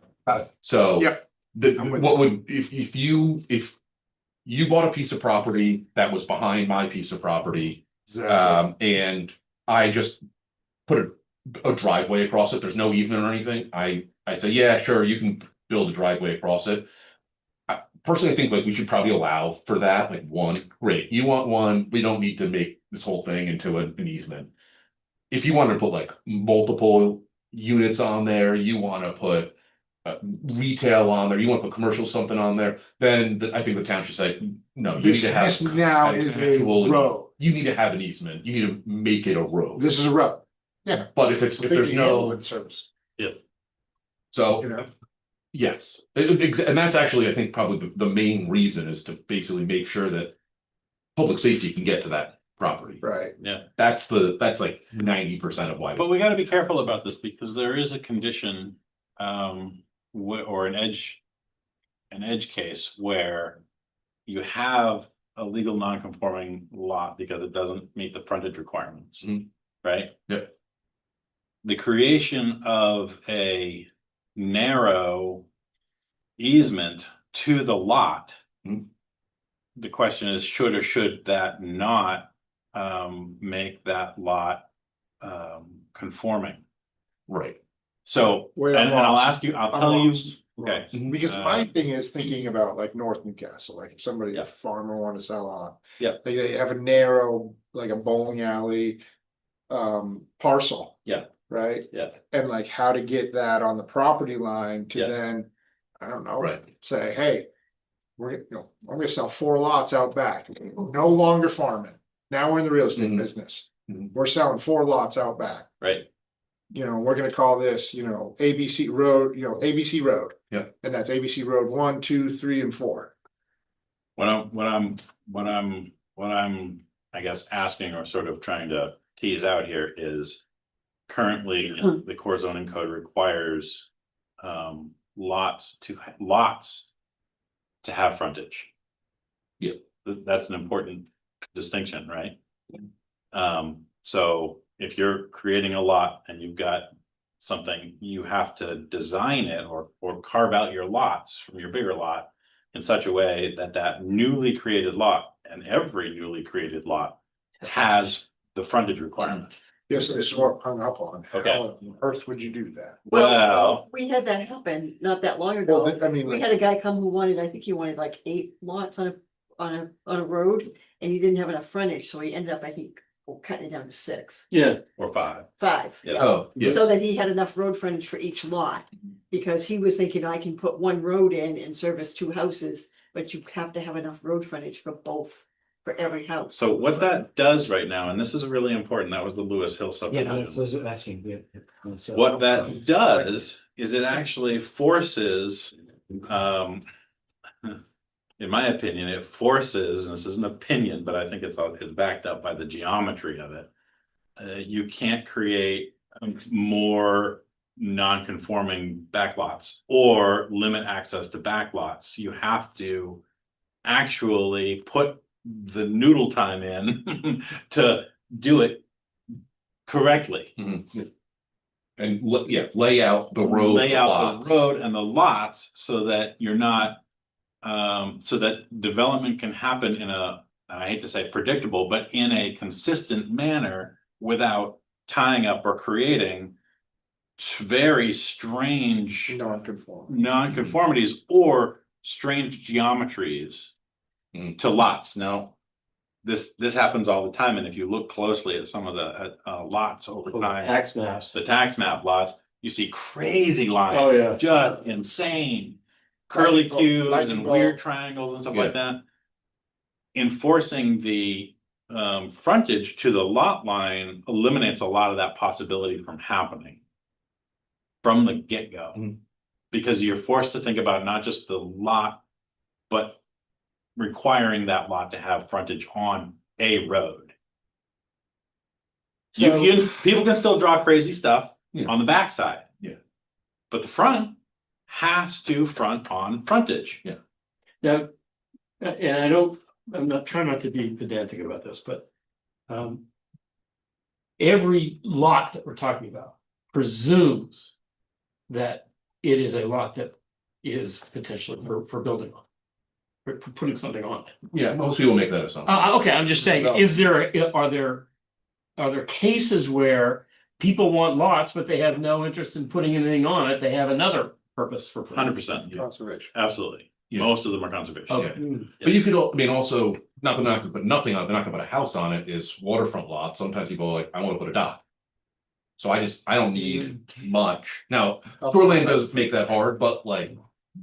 So. Yep. I'm with What would, if you bought a piece of property that was behind my piece of property, and I just put a driveway across it, there's no easement or anything, I say, yeah, sure, you can build a driveway across it. I personally think like we should probably allow for that, like one, great, you want one, we don't need to make this whole thing into an easement. If you wanted to put like multiple units on there, you wanna put. Retail on there, you want to put commercial something on there, then I think the town should say, no, you need This to have. this now an is a actual- road. You need to have an easement, you need to make it a road, This is a road. but if there's Think no, the ambulance service, so. you know? Yes, and that's actually, I think, probably the main reason is to basically make sure that public safety can get to that property. Right. Yeah, That's like 90% of why. but we gotta be careful about this because there is a condition, or an edge case where you have a legal non-conforming lot because it doesn't meet the frontage requirements, Mhm. right? Yep. The creation of a narrow easement to the lot. Mhm. The question is, should or should that not make that lot conforming? Right. So, Wait, and I'm I'll lost. ask you, I'll I'm tell you, lost. okay. Because my thing is thinking about like North Newcastle, like if somebody, Yeah. if a farmer wanted to sell off. Yeah. They have a narrow, like a bowling alley, parcel. Yeah. Right? Yeah. And like how to get that on the property line to Yeah. then, I don't know. Right. Say, hey, I'm gonna sell 4 lots out back, no longer farming. Now we're in the real estate Mhm. business. Mhm. We're selling 4 lots out back. Right, We're gonna call this, ABC Road, ABC Road. Yeah. And that's ABC Road 1, 2, 3, and 4. what I'm, I guess, asking or sort of trying to tease out here is currently the core zoning code requires lots to have frontage. Yep. That's an important distinction, right? So if you're creating a lot and you've got something, you have to design it or carve out your lots from your bigger lot in such a way that that newly created lot and every newly created lot has the frontage requirement. Yes, this is what I'm hung up on. Okay. How on earth would you do that? Well, We had that happen not that long Well, ago. I mean, We like, had a guy come who wanted, I think he wanted like 8 lots on a road, and he didn't have enough frontage, so he ended up, I think, cutting it down to 6, Yeah, or 5. 5. Yeah. Yeah. Oh, yes. So that he had enough road frontage for each lot, because he was thinking, I can put 1 road in and service 2 houses, but you have to have enough road frontage for both, for every house. So what that does right now, and this is really important, that was the Lewis Hill Yeah, no, subdivision. that's what I was asking, yeah. So- What that does is it actually forces, in my opinion, it forces, and this is an opinion, but I think it's backed up by the geometry of it. You can't create more non-conforming backlots or limit access to backlots. You have to actually put the noodle time in to do it correctly. And lay out the road. Lay the out lots. the road and the lots so that you're not, so that development can happen in a, I hate to say predictable, but in a consistent manner without tying up or creating very strange non-conforming. non-conformities or strange geometries to lots. Now, this happens all the time, and if you look closely at some of the lots over time, tax maps. the tax map lots, you see crazy lines. Oh, yeah. Just insane. Curly Lightning bolt, cues lightning and bolt. weird triangles and stuff Yeah. like that. Enforcing the frontage to the lot line eliminates a lot of that possibility from happening from the get-go. Mhm. Because you're forced to think about not just the lot, but requiring that lot to have frontage on a road. People can still draw crazy stuff Yeah. on the backside. Yeah. But the front has to front on frontage. Yeah. Now, and I'm not trying not to be pedantic about this, but every lot that we're talking about presumes that it is a lot that is potentially for building on, for putting something on it. Yeah, most people make that assumption. Okay, I'm just saying, are there cases where people want lots, but they have no interest in putting anything on it? They have another purpose for. 100%. Conservation. Absolutely. Yeah. Most of them are conservation. Okay. But you could, also, not that I could put nothing on, they're not gonna put a house on it, is waterfront lots. Sometimes people are like, I wanna put a dock. So I don't need much. Now, shoreline does make that hard, but like,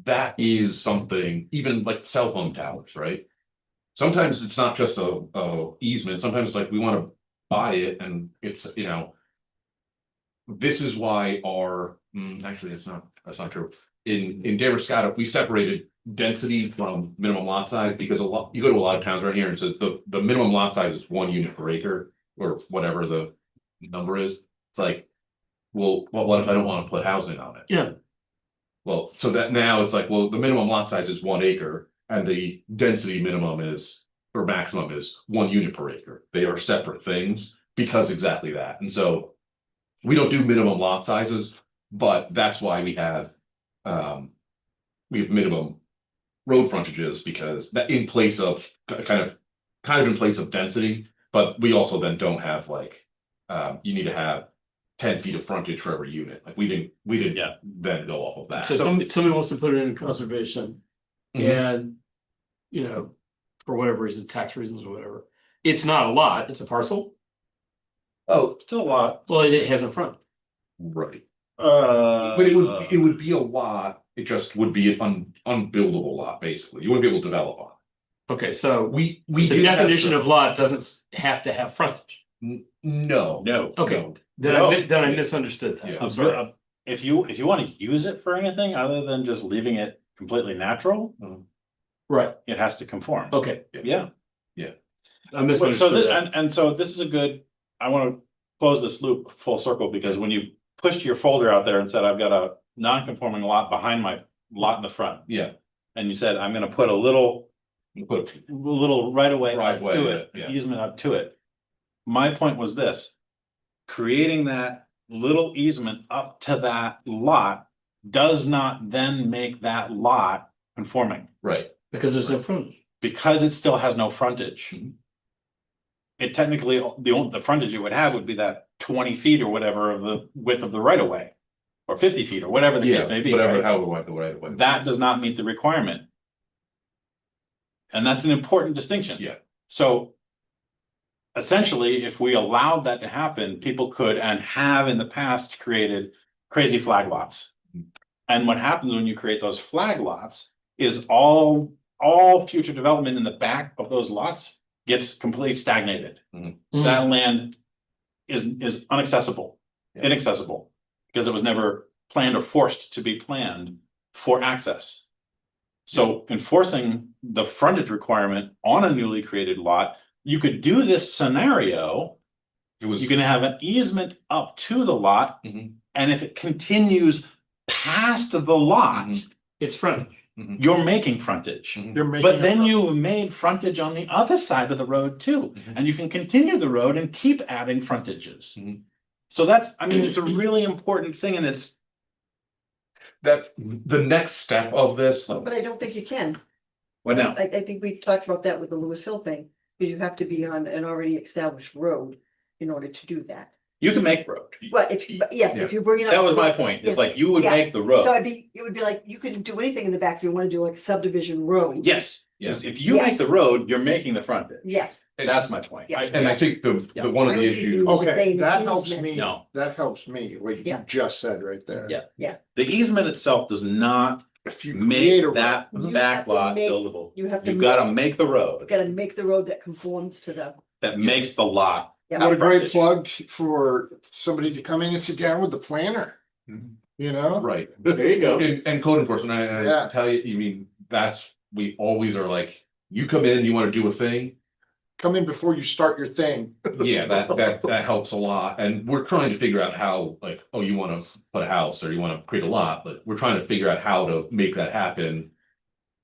that is something, even like cell phone towers, right? Sometimes it's not just a easement, sometimes like we wanna buy it and it's, this is why actually, that's not true. in Damascata, we separated density from minimum lot size because you go to a lot of towns around here and it says the minimum lot size is 1 unit per acre or whatever the number is. It's like, well, what if I don't want to put housing on it? Yeah. Well, so that now it's like, well, the minimum lot size is 1 acre and the density minimum is, or maximum is 1 unit per acre. They are separate things because exactly that. And so we don't do minimum lot sizes, but that's why we have minimum road frontages because that in place of kind of in place of density, but we also then don't have like you need to have 10 feet of frontage for every unit. Like we didn't Yeah. then go off of that. So somebody wants to put it in conservation. Mhm. And, you know, for whatever reason, tax reasons or whatever, it's not a lot, it's a parcel. Oh, still a lot. Well, it has no front. Right. Uh. But it would be a lot, it just would be an unbuildable lot, basically. You wouldn't be able to develop on. Okay, so We the do have definition some- of lot doesn't have to have frontage. No. No. Okay. No. Then I misunderstood that. Yeah. I'm sorry. If you want to use it for anything other than just leaving it completely natural, Right, it has to conform. okay, Yeah. I So misunderstood that. and so this is a good, I want to close this loop full circle because when you pushed your folder out there and said, I've got a non-conforming lot behind my lot in the front. Yeah. And you said, I'm gonna put a little You put right away Driveway, to it, yeah. easement up to it. My point was this, creating that little easement up to that lot does not then make that lot conforming right. Because there's no frontage. because it still has no frontage. Mhm. It technically, the frontage it would have would be that 20 feet or whatever of the width of the right of way. Or 50 feet or whatever the case may be, Whatever, right? how we want the right away. That does not meet the requirement. And that's an important distinction. Yeah. So. Essentially, if we allowed that to happen, people could and have in the past created crazy flag lots. And what happens when you create those flag lots is all future development in the back of those lots gets completely stagnated. That land is inaccessible, because it was never planned or forced to be planned for access. So enforcing the frontage requirement on a newly created lot, you could do this scenario. You can have an easement up to the lot, Mhm. and if it continues past the lot, It's frontage. you're making frontage. Mhm. You're making. But then you've made frontage on the other side of the road too, Mhm. and you can continue the road and keep adding frontages. Mhm. So that's, I mean, it's a really important thing and it's, That the next step of this, But I don't think you can. what now? I think we talked about that with the Lewis Hill thing, because you have to be on an already established road in order to do that. You can make road. But yes, if you bring it up. That was my point, it's like you would make the road. So it would be like, you couldn't do anything in the back if you wanna do like a subdivision road. Yes, Yes. if you make Yes. the road, you're making the frontage. Yes. That's my point. Yeah. and I think the one of I the don't think issues. you- Okay, Saying that the helps easement. me, No. that helps me, what you Yeah. just said right there. Yeah. The easement itself does not If you make create a that road. You back have to lot make- buildable. You have to. You gotta make the You road gotta make the road that conforms to the. that makes the lot. Yeah. What a great frontage. plug for somebody to come in and sit down with the planner, you know? Right. There you go. And code enforcement, I Yeah. tell you, mean, we always are like, you come in, you wanna do a thing. Come in before you start your thing. Yeah, that helps a lot, and we're trying to figure out how, like, oh, you wanna put a house or you wanna create a lot, but we're trying to figure out how to make that happen.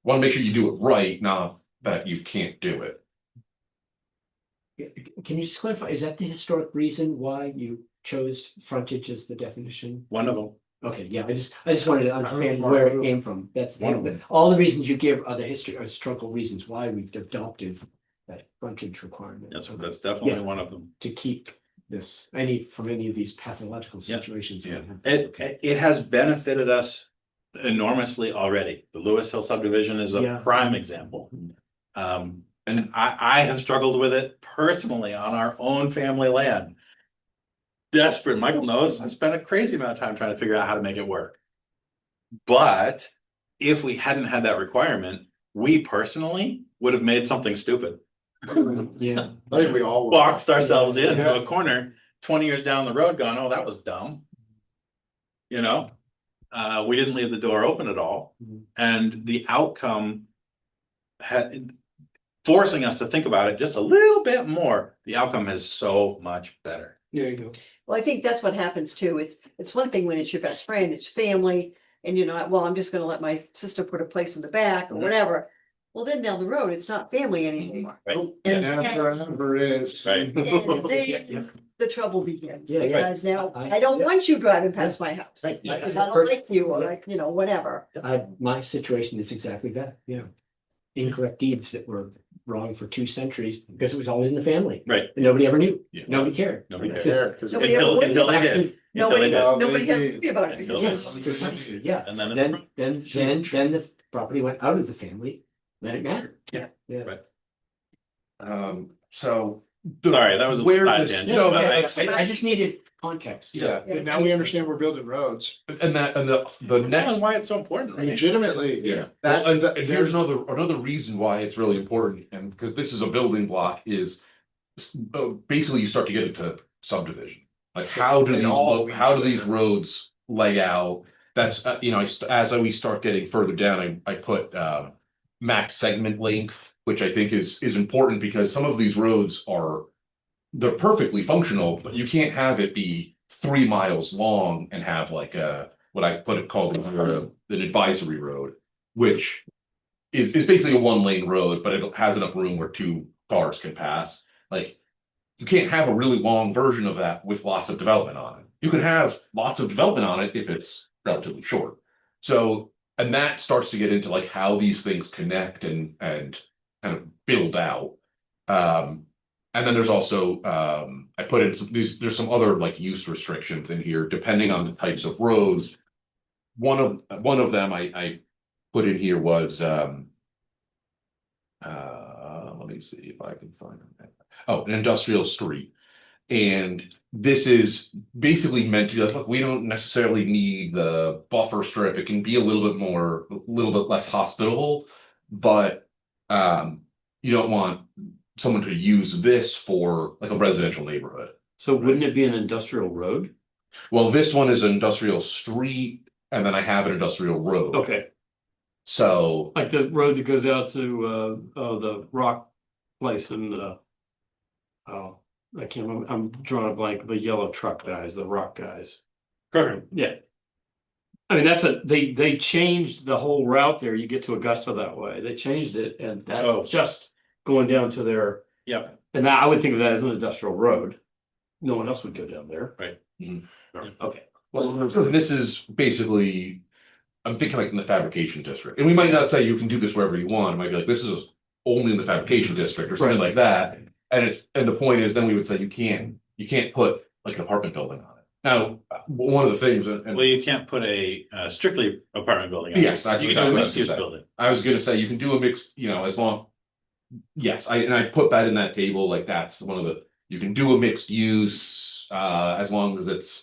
Wanna make sure you do it right, not that you can't do it. Can you just clarify, is that the historic reason why you chose frontage as the definition? One of them. Okay, yeah, I just wanted to understand where it came from, that's One of them. all the reasons you give are the historical reasons why we've adopted that frontage requirement. That's definitely Yeah. one of them. To keep this, from any of these pathological Yeah, situations. yeah. It has benefited us enormously already. The Lewis Hill subdivision is a Yeah. prime example. And I have struggled with it personally on our own family land. Desperate, Michael knows, I spent a crazy amount of time trying to figure out how to make it work. But if we hadn't had that requirement, we personally would have made something stupid. Yeah, I think we all. Boxed ourselves into Yeah. a corner 20 years down the road going, oh, that was dumb. You know? we didn't leave the door open at all. Mhm. And the outcome had forcing us to think about it just a little bit more. The outcome is so much better. There you go. Well, I think that's what happens too. It's one thing when it's your best friend, it's family, and you're not, well, I'm just gonna let my sister put a place in the back or Mhm. whatever. Well, then down the road, it's not family anymore. Right. And Never is. Right. and then the trouble begins, Yeah, right. because now I- I don't yeah. want you driving past my house. Right. Because I don't like you, or like, whatever. My situation is exactly that, yeah. Incorrect deeds that were wrong for 2 centuries because it was always in the family. Right. And nobody ever knew. Yeah. Nobody cared. Nobody Right. cared. Nobody ever worried Until they about it. did. Nobody, Until they nobody had to worry about it. Until because they Yes, did. precisely, yeah. And then. Then the property went out of the family, then it mattered. Yeah. Yeah. Right. So. Sorry, that was a where side this- tangent. No, but I just needed context. Yeah, And now we understand we're building roads. and the next. That's why it's so important, right? Legitimately. Yeah, That- well, that- and here's another reason why it's really important, and because this is a building block, is basically you start to get into subdivision. Like how do And all how do these roads lay out? That's as we start getting further down, I put max segment length, which I think is important because some of these roads they're perfectly functional, but you can't have it be 3 miles long and have like what I put it called an advisory road, which is basically a 1-lane road, but it has enough room where 2 cars can pass. Like you can't have a really long version of that with lots of development on it. You can have lots of development on it if it's relatively short. So, and that starts to get into like how these things connect and kind of build out. And then there's also I put in there's some other like use restrictions in here depending on the types of roads. One of them I put in here was let me see if I can find it. Oh, an industrial street. And this is basically meant to be like, look, we don't necessarily need the buffer strip. It can be a little bit less hospitable, but you don't want someone to use this for like a residential neighborhood. So wouldn't it be an industrial road? Well, this one is an industrial street, and then I have an industrial road. Okay, So like the road that goes out to the rock place and oh, I can't remember, I'm drawing a blank, the yellow truck guys, the rock guys. Correct. Yeah. I mean, they changed the whole route there. You get to Augusta that way. They changed it and that Oh. just going down to their, Yep. and that I would think of that as an industrial road. No one else would go down there. Right. Mhm. Okay. well, this is basically, I'm thinking like in the fabrication district, and we might not say you can do this wherever you want. It might be like this is only in the fabrication district or something like that. And the point is, then we would say you can't put like an apartment building on it. Now, one of the things, and Well, you can't put a strictly apartment building. on it. Yes, that's You what can I do a was mixed use gonna say. building. I was gonna say you can do a mixed, as long. Yes, I put that in that table, like that's one of you can do a mixed use, as long as it's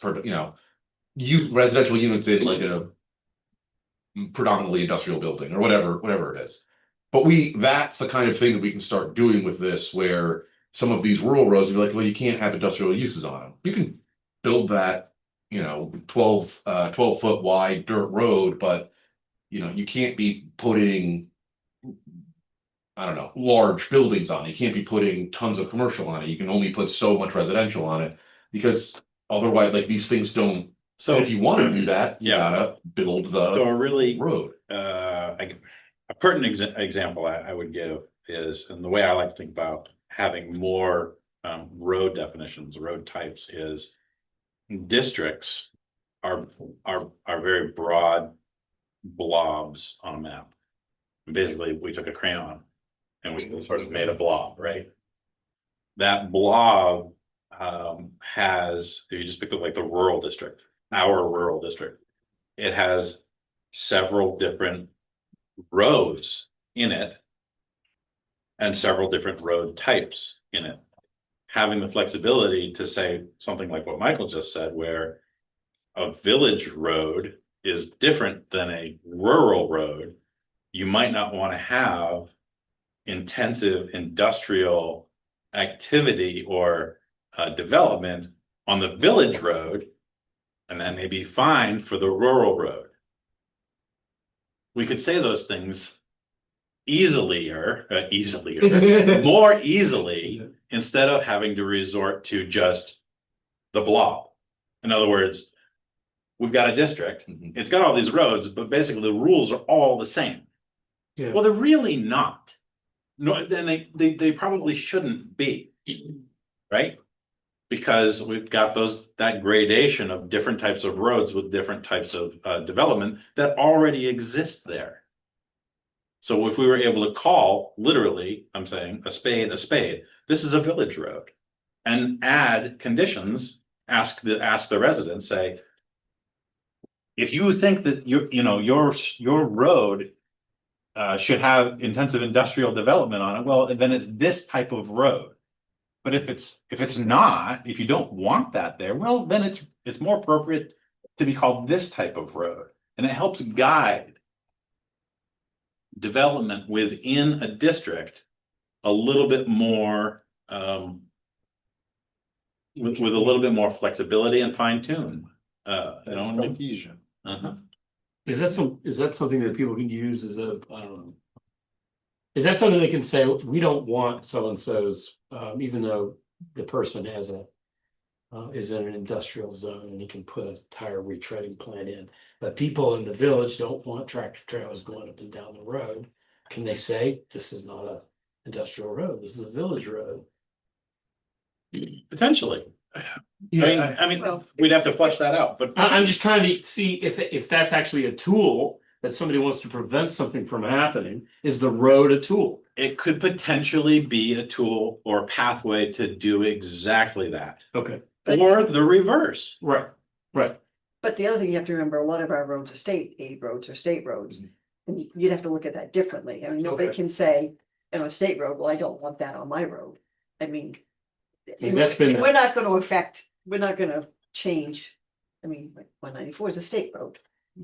residential units in like a predominantly industrial building or whatever it is. But that's the kind of thing that we can start doing with this, where some of these rural roads, you're like, well, you can't have industrial uses on them. You can build that, 12-foot wide dirt road, but you can't be putting, I don't know, large buildings on it. You can't be putting tons of commercial on it. You can only put so much residential on it because otherwise, like these things don't. So if you want to do that, you gotta build So the a really road. a pertinent example I would give is, and the way I like to think about having more road definitions, road types, is districts are very broad blobs on a map. Basically, we took a crayon and we sort of made a blob, right? That blob has, if you just pick up like the rural district, our rural district, it has several different roads in it and several different road types in it. Having the flexibility to say something like what Michael just said, where a village road is different than a rural road. You might not want to have intensive industrial activity or development on the village road, and that may be fine for the rural road. we could say those things more easily, instead of having to resort to just the blob. In other words, we've got a district, it's got all these roads, but basically the rules are all the same. Yeah. Well, they're really not. No, then they probably shouldn't be, right? Because we've got that gradation of different types of roads with different types of development that already exist there. So if we were able to call, literally, I'm saying a spade, this is a village road. And add conditions, ask the residents, say, if you think that your road should have intensive industrial development on it, well, then it's this type of road. But if it's not, if you don't want that there, well, then it's more appropriate to be called this type of road. And it helps guide development within a district a little bit more with a little bit more flexibility and fine tune. Cohesion. Uh-huh. Is that something that people can use as a, I don't know. Is that something they can say, we don't want so-and-so's, even though the person has is in an industrial zone and he can put a tire retreading plant in. But people in the village don't want tractor trailers going up and down the road. Can they say, this is not a industrial road, this is a village road? Potentially. Yeah, I mean, Well, we'd have to flesh that out, but I'm just trying to see if that's actually a tool that somebody wants to prevent something from happening. Is the road a tool? it could potentially be a tool or pathway to do exactly that. Okay, Or the reverse. right. But the other thing you have to remember, a lot of our roads are state aid roads or state roads. And you'd have to look at that differently. I mean, nobody Okay. can say, on a state road, well, I don't want that on my road. I mean. And that's been- We're not gonna change. I mean, like 194 is a state road.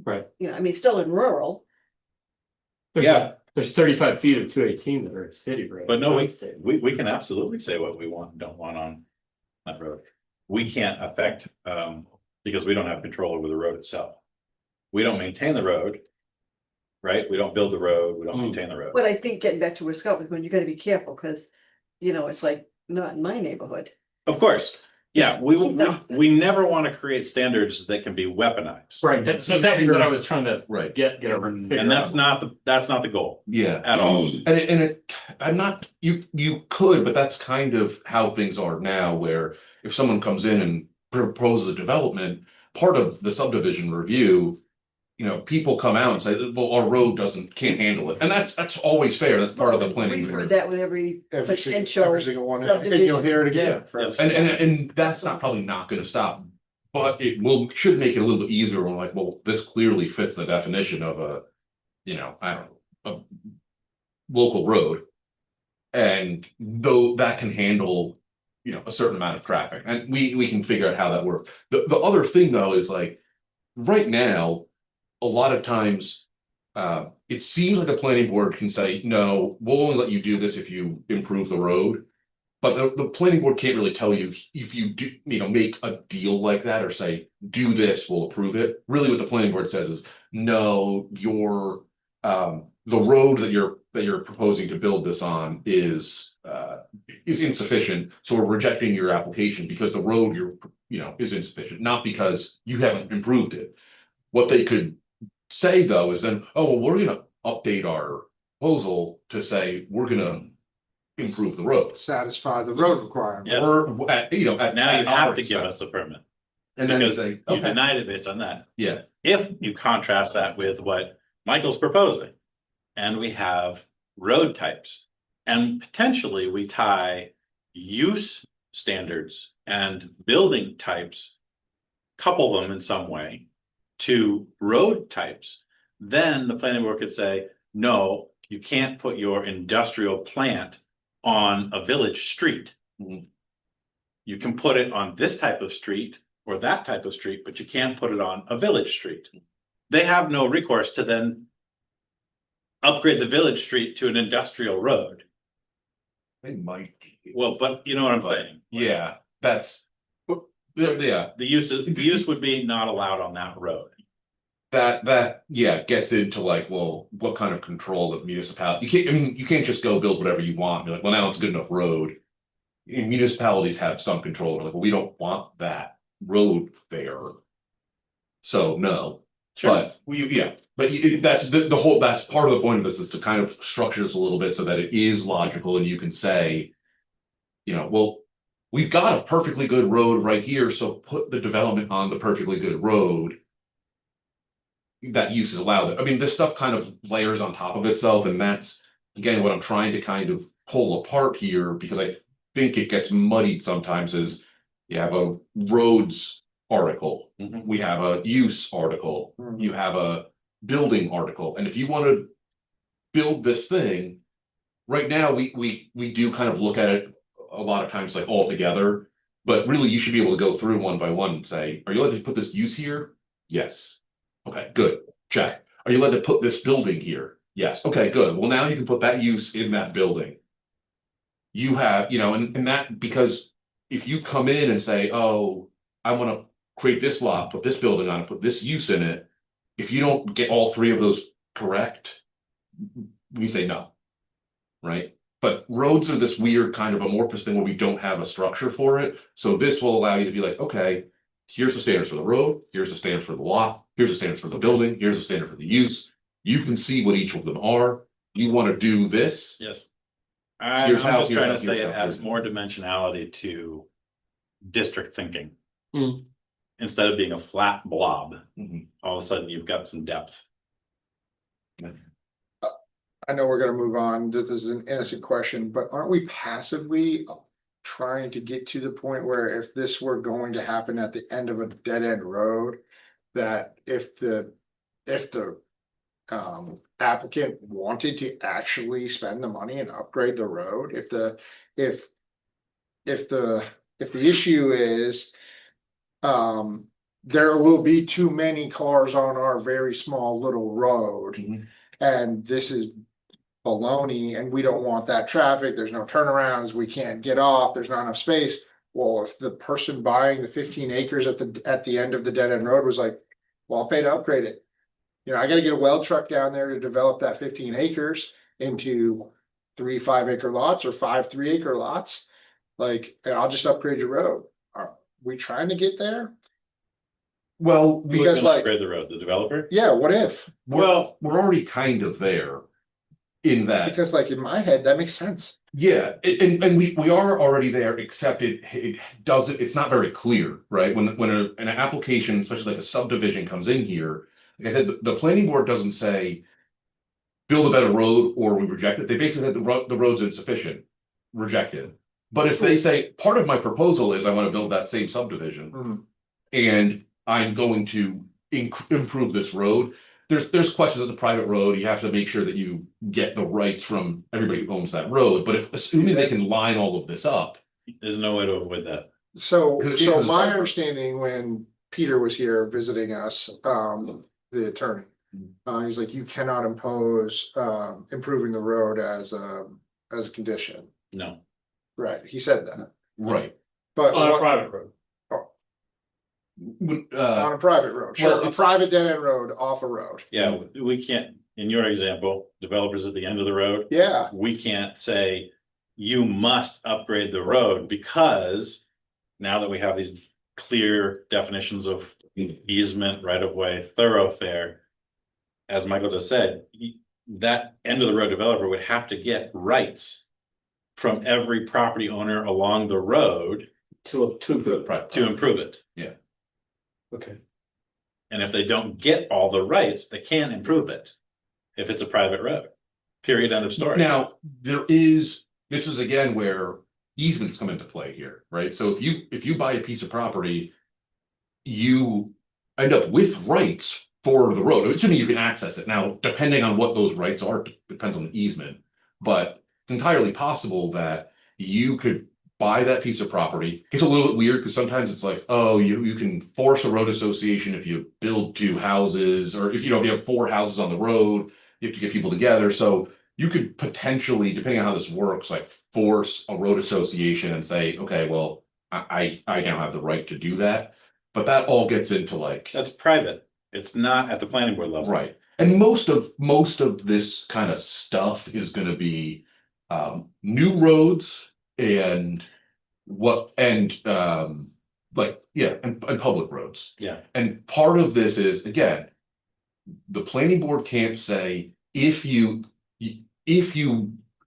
Right. You know, I mean, it's still in rural. There's 35 feet of 218 that are a city road. But no, not state. we can absolutely say what we want, and don't want on that road. We can't affect, because we don't have control over the road itself. We don't maintain the road. Right? We don't build the road, we don't maintain the road. But I think getting back to where Scott was going, you gotta be careful, because, it's like, not in my neighborhood. Of course, yeah, No. we never want to create standards that can be weaponized. Right, that's what I was trying to right. get over. and figure And that's out. not the goal Yeah. at all. I'm not, you could, but that's kind of how things are now, where if someone comes in and proposes a development, part of the subdivision review, people come out and say, well, our road can't handle it. And that's always fair. That's part of the planning. We've heard that with every Every potential. single one, and you'll hear it again. Yes. And that's not probably not gonna stop. But it should make it a little bit easier when like, well, this clearly fits the definition of a, I don't know, a local road. And though that can handle, a certain amount of traffic, and we can figure out how that works. The other thing though is like, right now, a lot of times, it seems like the planning board can say, no, we'll only let you do this if you improve the road. But the planning board can't really tell you if you do, make a deal like that or say, do this, we'll approve it. Really what the planning board says is, no, the road that you're proposing to build this on is insufficient. So we're rejecting your application because the road is insufficient, not because you haven't improved it. What they could say though is then, oh, well, we're gonna update our proposal to say, we're gonna improve the road. Satisfy the road requirement. Yes. Or at Now you have our to give expense. us the permit. And then Because say, you okay, denied it based on that. yeah, If you contrast that with what Michael's proposing, and we have road types, and potentially we tie use standards and building types, couple them in some way to road types, then the planning board could say, no, you can't put your industrial plant on a village street. Mhm. You can put it on this type of street or that type of street, but you can't put it on a village street. They have no recourse to then upgrade the village street to an industrial road. they might. Well, but you know what I'm saying? Yeah, that's, yeah, The use would be not allowed on that road. that, yeah, gets into like, well, what kind of control of municipality, you can't, I mean, you can't just go build whatever you want, be like, well, now it's a good enough road. And municipalities have some control, like, well, we don't want that road there. So, no. But that's the whole, that's part of the point of this, is to kind of structure this a little bit so that it is logical and you can say, well, we've got a perfectly good road right here, so put the development on the perfectly good road. That use is allowed. I mean, this stuff kind of layers on top of itself, and that's again what I'm trying to kind of pull apart here, because I think it gets muddied sometimes. Is you have a roads article, we have a use article, you have a building article, and if you want to build this thing, right now we do kind of look at it a lot of times like all together, but really you should be able to go through one by one and say, are you allowed to put this use here? Yes. Okay, good. Check. Are you allowed to put this building here? Yes. Okay, good. Well, now you can put that use in that building. You have, and that, because if you come in and say, oh, I want to create this lot, put this building on it, put this use in it, if you don't get all three of those correct, we say no. Right? But roads are this weird kind of amorphous thing where we don't have a structure for it. So this will allow you to be like, okay, here's the standards for the road, here's the standards for the lot, here's the standards for the building, here's the standard for the use. You can see what each of them are. You want to do this? Yes. I'm Here's how, just here's trying how, to say here's it how, adds here's- more dimensionality to district thinking. Hmm. Instead of being a flat blob, Mhm. all of a sudden you've got some depth. I know we're gonna move on, this is an innocent question, but aren't we passively trying to get to the point where if this were going to happen at the end of a dead end road, that if the applicant wanted to actually spend the money and upgrade the road, if the issue is there will be too many cars on our very small little road, Mhm. and this is baloney, and we don't want that traffic, there's no turnarounds, we can't get off, there's not enough space. Well, if the person buying the 15 acres at the end of the dead end road was like, well, I'll pay to upgrade it. I gotta get a well truck down there to develop that 15 acres into 3 5-acre lots or 5 3-acre lots. Like, and I'll just upgrade your road. Are we trying to get there? Well, Who's Because gonna like, upgrade the road, the developer? yeah, what if? we're already kind of there in that. Because like in my head, that makes sense. Yeah, and we are already there, except it doesn't, it's not very clear, right? When an application, especially like a subdivision comes in here, like I said, the planning board doesn't say build a better road or we reject it. They basically said the road's insufficient, rejected. But if they say part of my proposal is I want to build that same subdivision Mhm. and I'm going to improve this road, there's questions of the private road. You have to make sure that you get the rights from everybody who owns that road. But if assuming they can line all of this up, There's no way to avoid that. So Because it's my hard. understanding when Peter was here visiting us, the attorney. He's like, you cannot impose improving the road as a condition. No. Right, he said that, right? but On a what- private road. on a private road, well, sure, a it's- private dead end road off a road. Yeah, we can't, in your example, developers at the end of the road, Yeah, we can't say. You must upgrade the road because now that we have these clear definitions of easement, right of way, thoroughfare. As Michael just said, that end of the road developer would have to get rights. From every property owner along the road To improve. to improve it. Okay. And if they don't get all the rights, they can't improve it. If it's a private road. Period, end of story. Now, this is again where easements come into play here, right? So if you buy a piece of property, you end up with rights for the road, assuming you can access it. Now, depending on what those rights are, depends on the easement. But it's entirely possible that you could buy that piece of property. It's a little bit weird because sometimes it's like, oh, you can force a road association if you build 2 houses, or if you have 4 houses on the road, you have to get people together. So you could potentially, depending on how this works, like force a road association and say, okay, well, I now have the right to do that. But that all gets into like, That's private. It's not at the planning board level. Right, and most of this kind of stuff is gonna be new roads and like, yeah, and public roads. Yeah. And part of this is, again, the planning board can't say, if you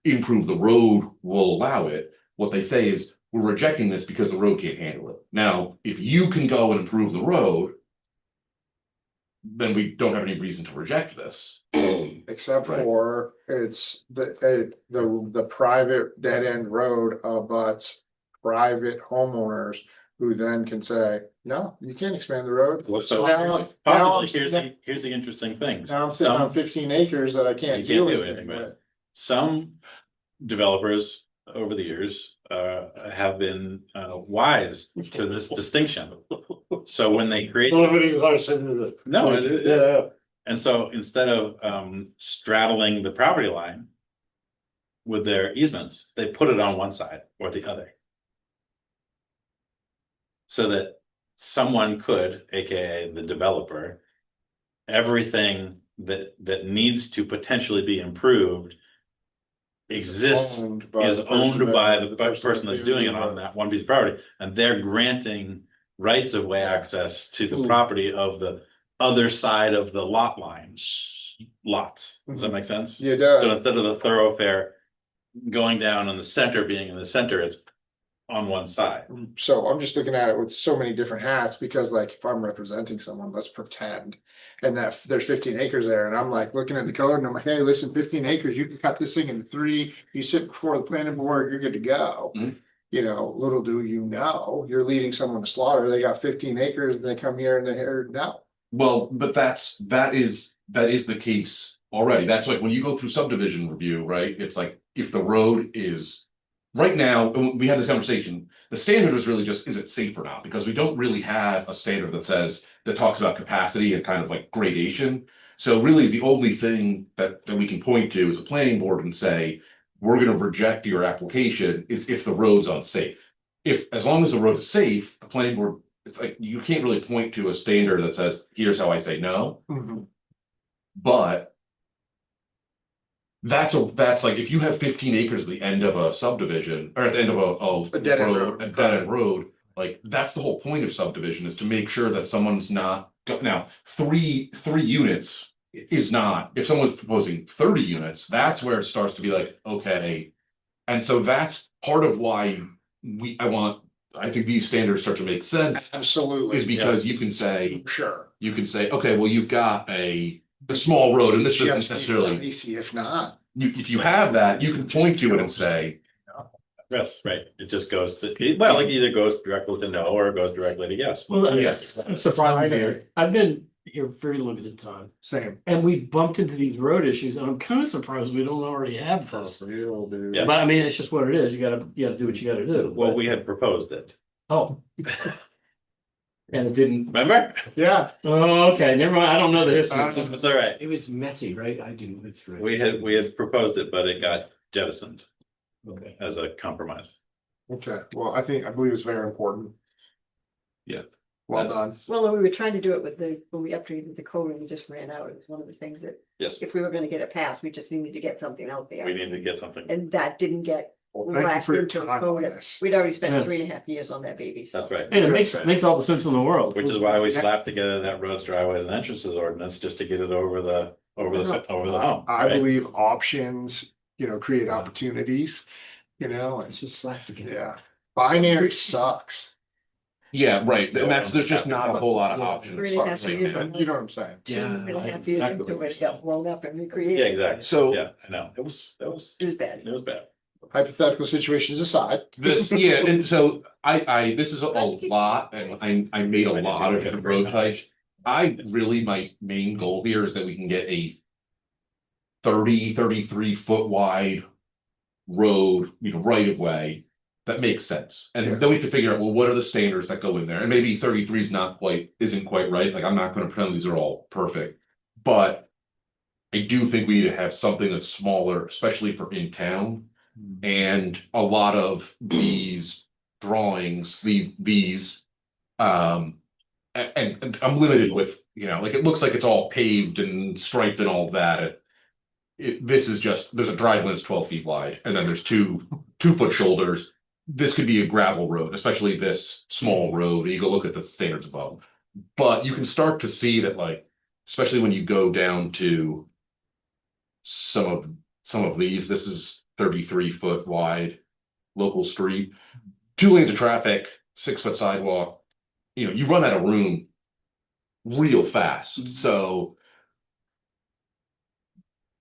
improve the road, we'll allow it. What they say is, we're rejecting this because the road can't handle it. Now, if you can go and improve the road, then we don't have any reason to reject this. Except Right. for it's the private dead end road abuts private homeowners who then can say, no, you can't expand the road. Well, so Now- possibly, here's the interesting thing. Now I'm sitting on Some- 15 acres that I can't You can't do do anything anything, with. Some developers over the years have been wise to this distinction. So when they create, no, and so instead of straddling the property line with their easements, they put it on one side or the other. So that someone could, AKA the developer, everything that needs to potentially be improved exists, is owned by the person that's doing it on that one piece of property, and they're granting rights of way access to the property of the other side of the lot lots. Does that make sense? Yeah, it does. So instead of the thoroughfare going down and the center being in the center, it's on one side. So I'm just looking at it with so many different hats, because like if I'm representing someone, let's pretend. And that there's 15 acres there, and I'm like looking at the code and I'm like, hey, listen, 15 acres, you can cut this thing into 3, you sit before the planning board, you're good to go. Mhm. You know, little do you know, you're leading someone to slaughter, they got 15 acres and they come here and they're no. Well, but that is the case already. That's like when you go through subdivision review, right? It's like, if the road is. Right now, and we had this conversation, the standard is really just, is it safe or not? Because we don't really have a standard that talks about capacity and kind of like gradation. So really, the only thing that we can point to as a planning board and say, we're gonna reject your application, is if the road's unsafe. As long as the road is safe, the planning board, it's like, you can't really point to a standard that says, here's how I say no. But that's like, if you have 15 acres at the end of a subdivision, or at the end of a dead end road, road. a dead end road, like, that's the whole point of subdivision, is to make sure that someone's not. Now, three units is not, if someone's proposing 30 units, that's where it starts to be like, okay. And so that's part of why I think these standards start to make sense, Absolutely. is because you can say, Sure. okay, well, you've got a small road, and this doesn't necessarily. Easy, if not. If you have that, you can point to it and say, Yes, right. It just goes to, well, it either goes directly to no or it goes directly to yes. Well, Yes. I'm surprised here. I've been here very limited time, Same. and we've bumped into these road issues, and I'm kind of surprised we don't already have this. Yeah. But I mean, it's just what it is. You gotta do what you gotta do. Well, we had proposed it. Oh. And it didn't. Remember? Yeah. Oh, okay, never mind. I don't know the history. It's all right. It was messy, right? I do, that's right. We had proposed it, but it got jettisoned Okay. as a compromise. Okay, well, I believe it's very important. Yeah. Well That's- done. Well, we were trying to do it when we updated the code and we just ran out. It was one of the things that, Yes, if we were gonna get it passed, we just needed to get something out we there. need to get something. And that didn't get Well, thank you wrapped for your into the time on code. this. We'd already spent Yeah. 3.5 years on that baby, so. That's right. And it makes all the sense in the world. Which is why we slapped together that roads, driveways and entrances ordinance, just to get it over the hump. I right? believe options, create opportunities, It's just slapped together. yeah. Binary sucks. yeah, right, and there's just not a whole lot of options. 3.5 right years now. on You know what I'm saying? 2.5 years into it, it got blown up and Yeah, recreated. exactly. So- Yeah, I know. It was It was bad. bad. Hypothetical situations aside. This, yeah, and so this is a lot, and I made a lot of different road types. My main goal here is that we can get a 33 foot wide road, right of way that makes sense. Yeah. And then we have to figure out, well, what are the standards that go in there? And maybe 33 isn't quite right. Like, I'm not gonna pretend these are all perfect, but I do think we need to have something that's smaller, especially for in town. And a lot of these drawings, these and I'm limited with, you know, like it looks like it's all paved and striped and all that. This is just, there's a drive lane that's 12 feet wide, and then there's 2 foot shoulders. This could be a gravel road, especially this small road. You go look at the standards above. But you can start to see that, like, especially when you go down to some of these, this is 33 foot wide local street, 2 lanes of traffic, 6 foot sidewalk. You know, you run out of room real fast. So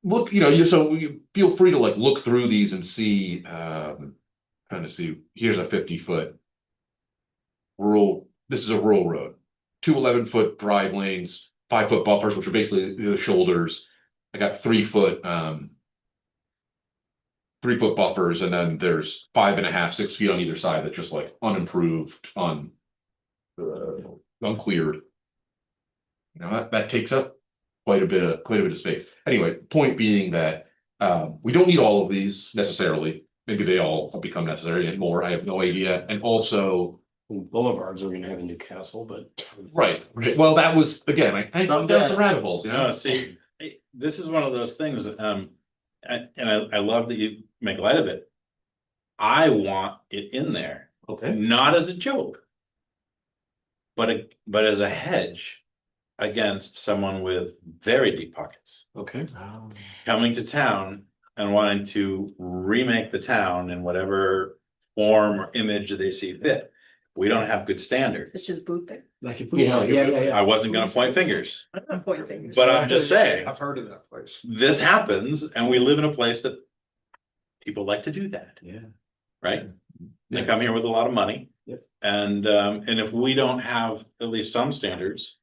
look, you know, you feel free to like look through these and see, trying to see, here's a 50 foot this is a rural road. 2 11-foot drive lanes, 5 foot buffers, which are basically the shoulders. I got 3 foot 3 foot buffers, and then there's 5.5, 6 feet on either side that's just like unimproved, uncleared. You know, that takes up quite a bit of space. Anyway, point being that we don't need all of these necessarily. Maybe they all become necessary and more. I have no idea. And also, Boulevards are gonna have in Newcastle, but. right. Well, that was again. I found some rabbit holes. You know, No, see, this is one of those things, and I love that you make light of it. I want it in there, Okay. not as a joke, but as a hedge against someone with very deep pockets Okay. coming to town and wanting to remake the town in whatever form or image they see fit. We don't have good standards. This is boot pick. Like if I wasn't gonna point fingers, I'm not pointing fingers. but I'm just saying, I've heard of that place. this happens and we live in a place that people like to do that. Yeah. Right? They come here with a lot of money. Yep. And if we don't have at least some standards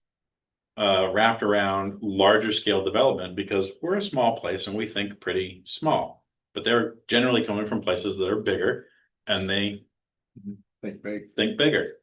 wrapped around larger scale development, because we're a small place and we think pretty small, but they're generally coming from places that are bigger and they Think big. think bigger.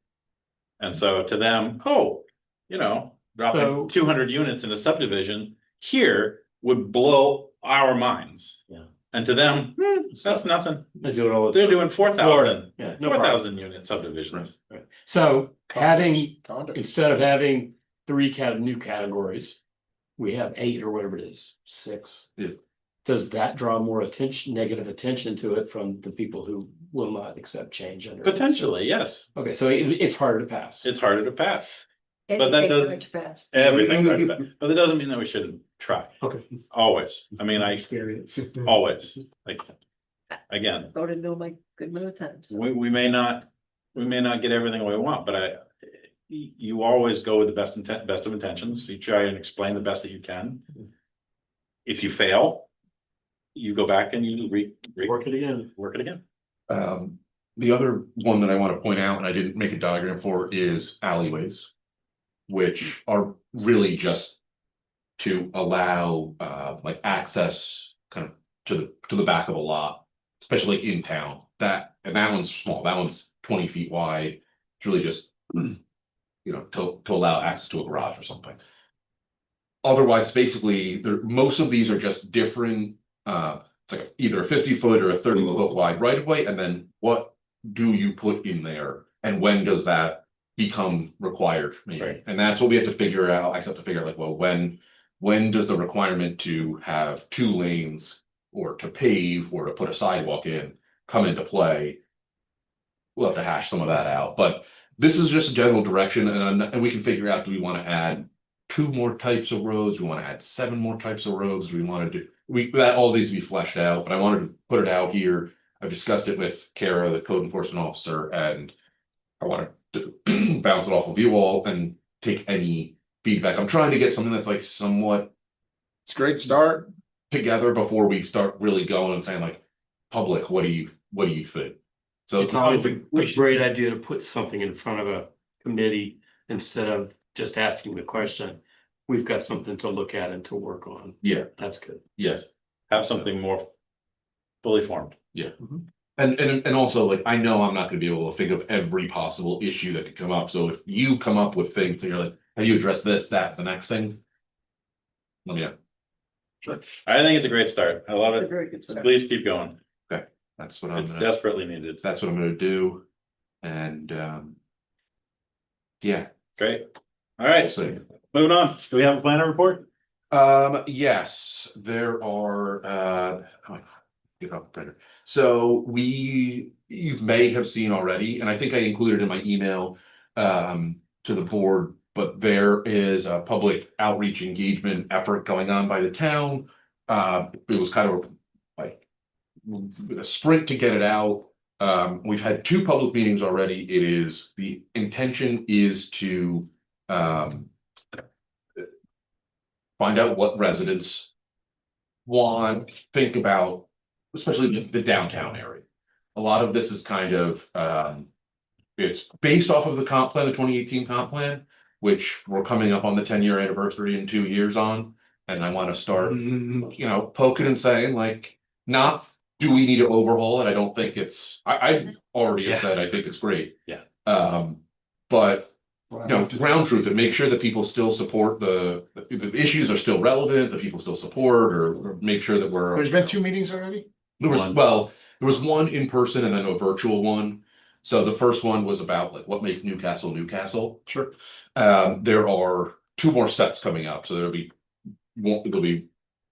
And so to them, oh, you know, dropping So- 200 units in a subdivision here would blow our minds. Yeah. And to them, that's nothing. They do it all. the They're time. doing 4,000, Florida, yeah, no problem. 4,000 unit subdivisions. Right. So having, Condos. instead of having 3 new categories, we have 8 or whatever it is, 6. Yeah. Does that draw more attention, negative attention to it from the people who will not accept change under? Potentially, yes. Okay, so it's harder to pass. It's harder to pass. But that Anything doesn't- hard to pass. Everything, but that doesn't mean that we shouldn't try. Okay. Always. I mean, Experience. always, like, again, Voted no my good amount of times. we may not get everything we want, but you always go with the best of intentions. You try and explain the best that you can. If you fail, you go back and you Work it again. work it again. the other one that I want to point out, and I didn't make a diagram for, is alleyways, which are really just to allow like access kind of to the back of a lot, especially like in town. That one's small. That one's 20 feet wide. It's really just to allow access to a garage or something. Otherwise, basically, most of these are just different. It's like either a 50 foot or a 30 foot wide right of way, and then what do you put in there, and when does that become required? Maybe, Right. and that's what we have to figure out. I just have to figure out, like, well, when does the requirement to have 2 lanes or to pave or to put a sidewalk in come into play? We'll have to hash some of that out, but this is just a general direction, and we can figure out, do we want to add 2 more types of roads? Do we want to add 7 more types of roads? Do we want to do, that all needs to be fleshed out, but I wanted to put it out here. I've discussed it with Kara, the code enforcement officer, and I wanted to bounce it off of you all and take any feedback. I'm trying to get something that's like somewhat It's a great start. together before we start really going and saying, like, public, what do you think? So It's always a great idea to put something in front of a committee instead of just asking the question. We've got something to look at and to work on. yeah, That's good. yes. Have something more fully formed. And also, like, I know I'm not gonna be able to think of every possible issue that could come up, so if you come up with things and you're like, have you addressed this, that, the next thing? Let me know. I think it's a great start. I love A it. very good start. Please keep going. That's what I'm It's gonna, desperately needed. that's what I'm gonna do. And yeah, Great. All right, See. moving on. Do we have a planner report? Yes, there are, oh, get off the printer. So you may have seen already, and I think I included in my email, to the board, but there is a public outreach engagement effort going on by the town. It was kind of like a sprint to get it out. We've had 2 public meetings already. The intention is to, find out what residents want, think about, especially the downtown area. A lot of this is kind of, it's based off of the comp plan, the 2018 comp plan, which we're coming up on the 10-year anniversary in 2 years on. And I want to start, poking and saying like, not, do we need to overhaul it? I don't think I already have said, I think it's great. Yeah. But ground truth and make sure that people still support the issues are still relevant, that people still support, or make sure that we're. There's been 2 meetings already? There was one in person and then a virtual one. So the first one was about like what makes Newcastle Newcastle. Sure. There are 2 more sets coming up, so there'll be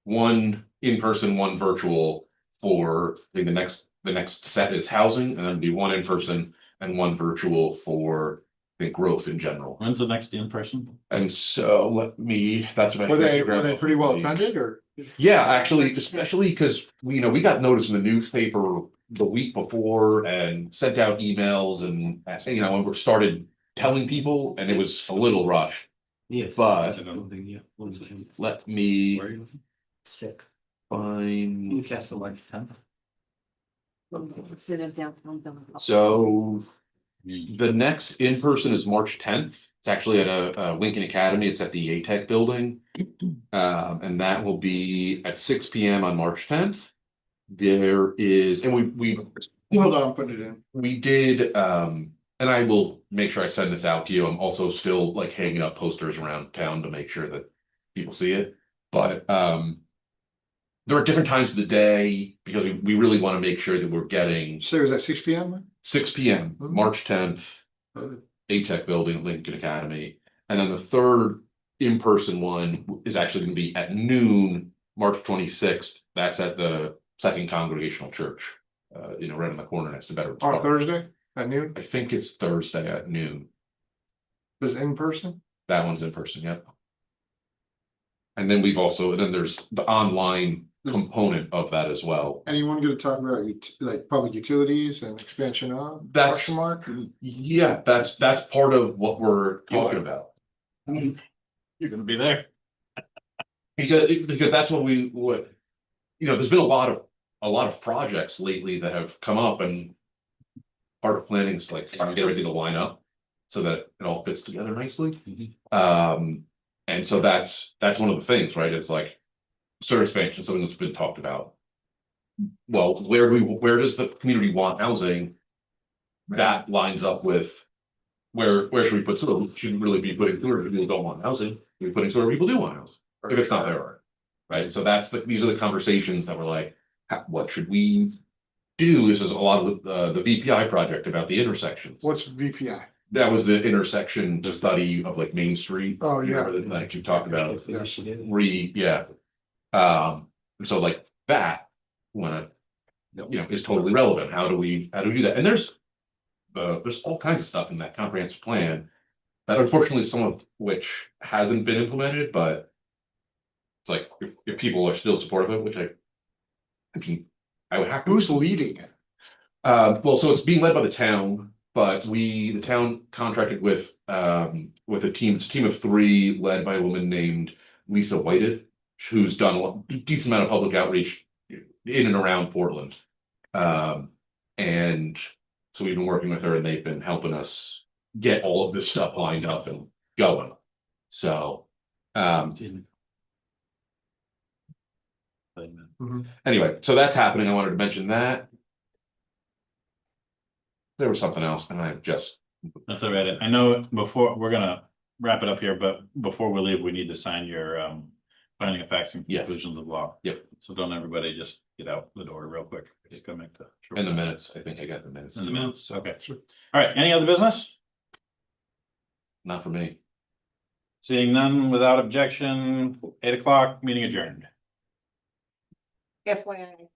one in person, one virtual for, I think the next set is housing, and then there'll be one in person and one virtual for, I think, growth in general. When's the next in person? And so that's what I. Were they pretty well attended or? Yeah, actually, especially because we got notice in the newspaper the week before and sent out emails and and we started telling people, and it was a little rushed. Yes. But Yeah. let me 6. find. Newcastle like 10. Instead of downtown. So the next in person is March 10th. It's actually at a Lincoln Academy. It's at the ATEC building. And that will be at 6 p.m. on March 10th. There is, and we Hold on, put it in. we did, and I will make sure I send this out to you. I'm also still like hanging up posters around town to make sure that people see it. But there are different times of the day because we really want to make sure that we're getting So it was at 6 p.m.? 6 p.m. March 10th, ATEC building at Lincoln Academy. And then the third in-person one is actually going to be at noon, March 26th. That's at the Second Congregational Church, right on the corner next to Veterans On Park. Thursday at noon? I think it's Thursday at noon. Was it in person? That one's in person, yep. And then there's the online component of that as well. Anyone gonna talk about like public utilities and expansion of? That's- Question mark? Yeah, that's part of what we're talking about. You're gonna be there. Because that's what there's been a lot of projects lately that have come up, and part of planning is like trying to get everything to line up so that it all fits together nicely. And so that's one of the things, right? It's like sewer expansion, something that's been talked about. Well, where does the community want housing? That lines up with where should we put sewer? We shouldn't really be putting sewer if people don't want housing. We're putting sewer if people do want housing, if it's not there, right? So these are the conversations that we're like, what should we do? This is a lot of the VPI project about the intersections. What's VPI? That was the intersection study of like Main Street. Oh, yeah. Like you talked about. Yeah. So like that, is totally relevant. How do we do that? And there's all kinds of stuff in that comprehensive plan that unfortunately some of which hasn't been implemented, but it's like if people are still supportive of it, which I would have to. Who's leading it? Well, so it's being led by the town, but the town contracted with a team of 3 led by a woman named Lisa Whited, who's done a decent amount of public outreach in and around Portland. And so we've been working with her, and they've been helping us get all of this stuff lined up and going. So anyway, so that's happening. I wanted to mention that. There was something else, and That's all right. I know before we're gonna wrap it up here, but before we leave, we need to sign your finding of facts and Yes. conclusions of law. Yep. So don't everybody just get out the door real quick. Just come make the. in the minutes, I think I got the minutes. In the minutes. Okay. All right. Any other business? Not for me. Seeing none without objection, 8 o'clock, meeting adjourned. FYI,